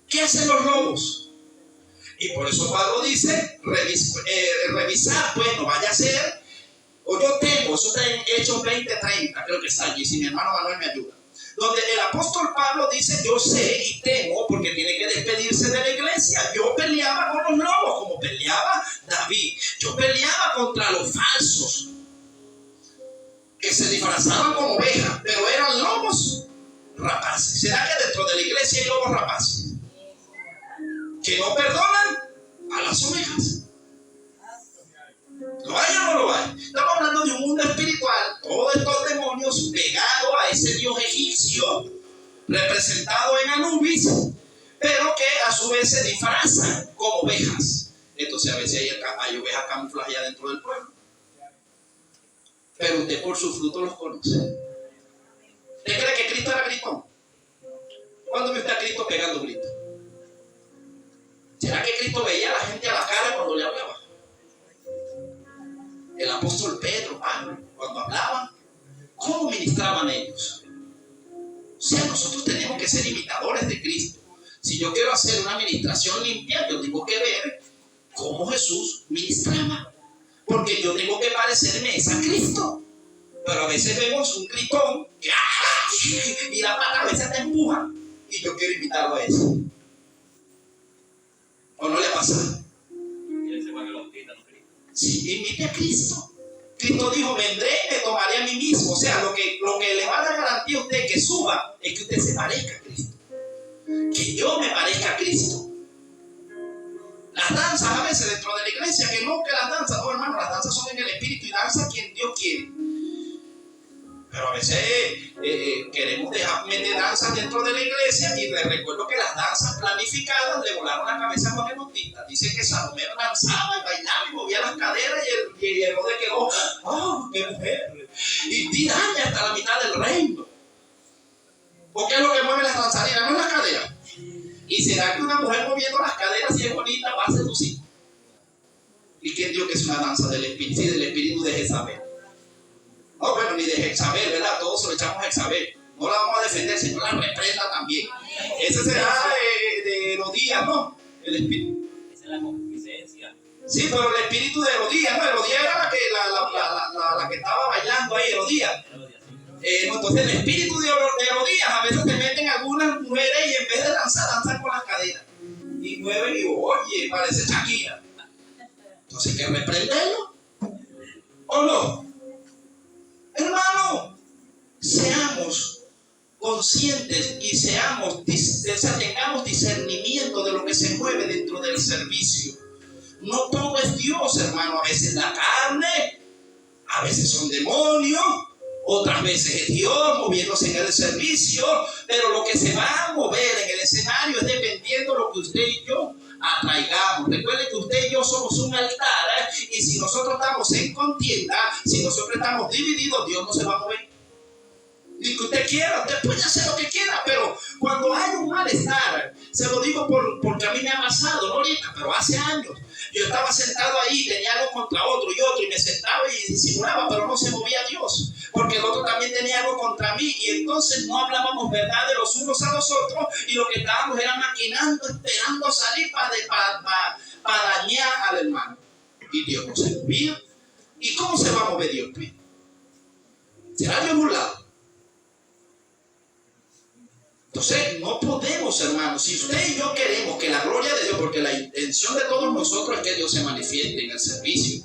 ¿Qué hacen los lobos? Y por eso Pablo dice: revisar, pues no vaya a ser, o yo temo, eso está en Hechos 20:30, creo que está allí, si mi hermano Manuel me ayuda, donde el apóstol Pablo dice: yo sé y temo, porque tiene que despedirse de la iglesia. Yo peleaba con los lobos, como peleaba David. Yo peleaba contra los falsos, que se disfrazaban como ovejas, pero eran lobos rapaces. ¿Será que dentro de la iglesia hay lobos rapaces que no perdonan a las ovejas? ¿Lo hay o no lo hay? Estamos hablando de un mundo espiritual, todos estos demonios pegados a ese dios egipcio, representado en Anubis, pero que a su vez se disfrazan como ovejas. Entonces a veces hay ovejas camufladas allá dentro del pueblo. pero usted por sus frutos los conoce. ¿Usted cree que Cristo era gritón? ¿Cuándo vio usted a Cristo pegando gritos? ¿Será que Cristo veía a la gente a la cara cuando le hablaba? El apóstol Pedro, Pablo, cuando hablaban, ¿cómo ministraban ellos? O sea, nosotros tenemos que ser imitadores de Cristo. Si yo quiero hacer una administración limpia, yo tengo que ver cómo Jesús ministraba. Porque yo tengo que parecerme a Cristo. Pero a veces vemos un gritón que y la pata a veces te empuja. Y yo quiero imitarlo a eso. ¿O no le pasa? Sí, imite a Cristo. Cristo dijo, vendré y me tomaré a mí mismo. O sea, lo que le va a dar garantía a usted que suba es que usted se parezca a Cristo. Que yo me parezca a Cristo. Las danzas a veces dentro de la iglesia, que no que las danzas, no hermano, las danzas son en el espíritu y danza quien Dios quiere. Pero a veces queremos meter danzas dentro de la iglesia y les recuerdo que las danzas planificadas le volaron la cabeza a Juan el Bautista. Dice que Salomé danzaba y bailaba y movía las caderas y Herodes quedó, ¡oh, qué mujer! Y tiraña hasta la mitad del reino. ¿Por qué es lo que mueve las danzarinas? No es las caderas. ¿Y será que una mujer moviendo las caderas si es bonita va a seducir? ¿Y quién dijo que es una danza del espíritu? Sí, del espíritu de Jezabel. No, bueno, ni de Jezabel, ¿verdad? Todos se lo echamos a Jezabel. No la vamos a defender, Señor la reprenda también. Ese será de Herodías, ¿no? El espíritu. Esa es la concupiscencia. Sí, pero el espíritu de Herodías, ¿no? Herodías era la que estaba bailando ahí, Herodías. Entonces el espíritu de Herodías a veces te meten algunas mujeres y en vez de danzar, danzan con las caderas. Y mueven y oye, parece Shakira. Entonces hay que reprenderlo. ¿O no? Hermano, seamos conscientes y tengamos discernimiento de lo que se mueve dentro del servicio. No todo es Dios, hermano. A veces la carne, a veces son demonios, otras veces es Dios moviéndose en el servicio, pero lo que se va a mover en el escenario es dependiendo de lo que usted y yo atraigamos. Recuerden que usted y yo somos un altar, y si nosotros estamos en contienda, si nosotros estamos divididos, Dios no se va a mover. Ni que usted quiera, usted puede hacer lo que quiera, pero cuando hay un malestar, se lo digo porque a mí me ha pasado, no ahorita, pero hace años. Yo estaba sentado ahí, tenía algo contra otro y me sentaba y disimulaba, pero no se movía Dios, porque el otro también tenía algo contra mí, y entonces no hablábamos verdad de los unos a los otros, y lo que estábamos era maquinando, esperando salir para dañar al hermano. Y Dios no se movía. ¿Y cómo se va a mover Dios? ¿Será Dios burlado? Entonces no podemos, hermanos, si usted y yo queremos que la gloria de Dios, porque la intención de todos nosotros es que Dios se manifieste en el servicio,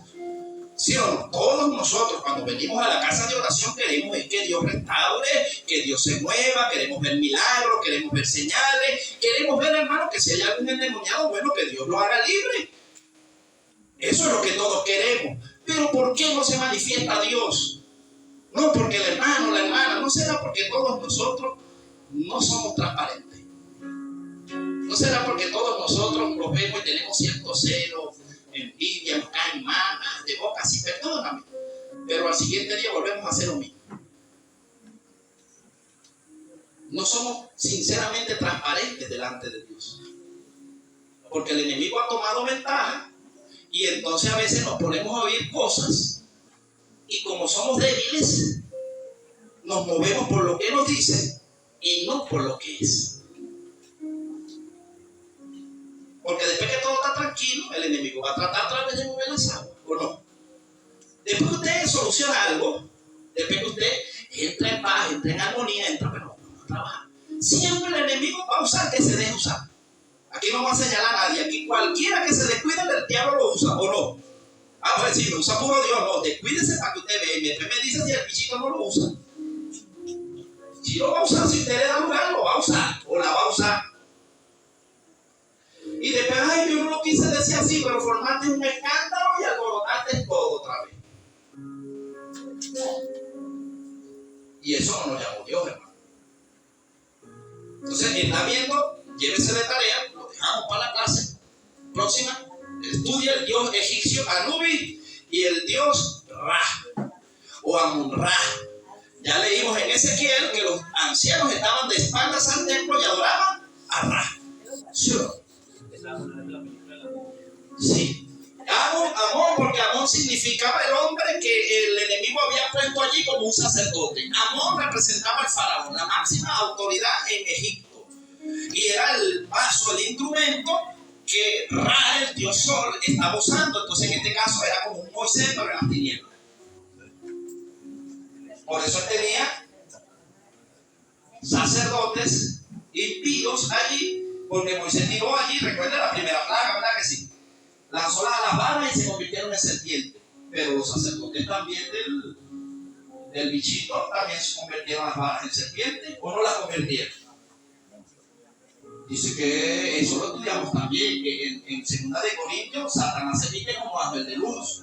¿sí o no? Todos nosotros cuando venimos a la casa de oración queremos es que Dios restaure, que Dios se mueva, queremos ver milagros, queremos ver señales, queremos ver, hermanos, que si hay algún endemoniado, bueno, que Dios lo haga libre. Eso es lo que todos queremos. Pero ¿por qué no se manifiesta Dios? No porque el hermano, la hermana, no será porque todos nosotros no somos transparentes. No será porque todos nosotros nos vemos y tenemos cierto celo, envidia, nos caen mal, de boca así, perdóname. Pero al siguiente día volvemos a hacer lo mismo. No somos sinceramente transparentes delante de Dios. Porque el enemigo ha tomado ventaja y entonces a veces nos ponemos a oír cosas y como somos débiles, nos movemos por lo que nos dice y no por lo que es. Porque después que todo está tranquilo, el enemigo va a tratar otra vez de mover las aguas, ¿o no? Después que usted soluciona algo, después que usted entra en paz, entra en armonía, pero no trabaja, siempre el enemigo va a usar que se deje usar. Aquí no va a señalar a nadie, aquí cualquiera que se descuide el diablo lo usa, ¿o no? Pues si lo usa puro Dios, no, descuídese para que usted vea y después me dice si el bichito no lo usa. Si lo va a usar, si usted le da lugar, lo va a usar o la va a usar. Y después, ay, yo no lo quise decir así, pero formaste un escándalo y alborotaste todo otra vez. Y eso no nos llamó Dios, hermano. Entonces, está viendo, llévese de tarea, lo dejamos para la clase próxima. Estudia el dios egipcio Anubis y el dios Ra. o Amon-Ra. Ya leímos en Ezequiel que los ancianos estaban de espaldas al templo y adoraban a Ra. ¿Sí o no? Sí. Amón, porque Amón significaba el hombre que el enemigo había puesto allí como un sacerdote. Amón representaba al faraón, la máxima autoridad en Egipto. Y era el vaso, el instrumento que Ra, el dios sol, estaba usando. Entonces en este caso era como un Moisés, pero en las tinieblas. Por eso él tenía sacerdotes impíos allí, porque Moisés tiró allí, recuerda la primera plaga, ¿verdad que sí? Lanzó las varas y se convirtieron en serpientes. Pero los sacerdotes también del bichito también se convirtieron las varas en serpientes, o no las convirtieron. Dice que eso lo estudiamos también, que en 2 de Corintios Satanás se viste como ángel de luz.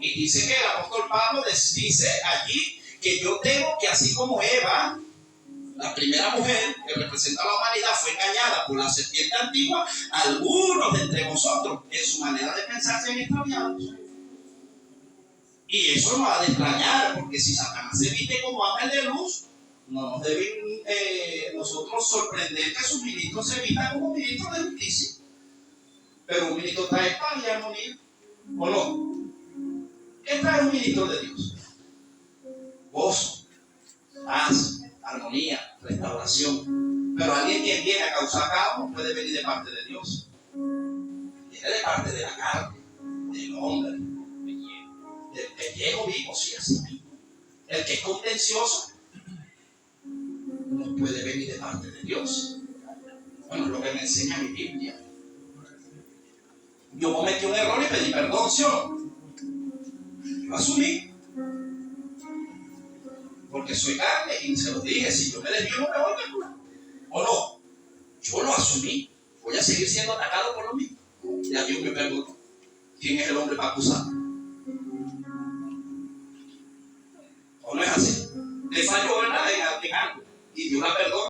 Y dice que el apóstol Pablo dice allí que yo temo que así como Eva, la primera mujer que representa a la humanidad, fue engañada por la serpiente antigua, algunos de entre vosotros en su manera de pensar se han extraviado. Y eso nos ha de extrañar, porque si Satanás se viste como ángel de luz, no nos deben nosotros sorprender que sus ministros se vistan como ministros de justicia. Pero un ministro trae paz y armonía, ¿o no? ¿Qué trae un ministro de Dios? Gozo, paz, armonía, restauración. Pero alguien que viene a causar caos no puede venir de parte de Dios. Viene de parte de la carne, del hombre, del pellejo vivo, sí, así mismo. El que es contencioso no puede venir de parte de Dios. Bueno, es lo que me enseña mi Biblia. Yo cometí un error y pedí perdón, ¿sí o no? Yo asumí. Porque soy carne y se lo dije, si yo me desvío no me voy a curar. ¿O no? Yo lo asumí. Voy a seguir siendo atacado por lo mismo. Ya Dios me perdonó. ¿Quién es el hombre para acusar? ¿O no es así? Le falló, ¿verdad? En algo. Y Dios la perdona.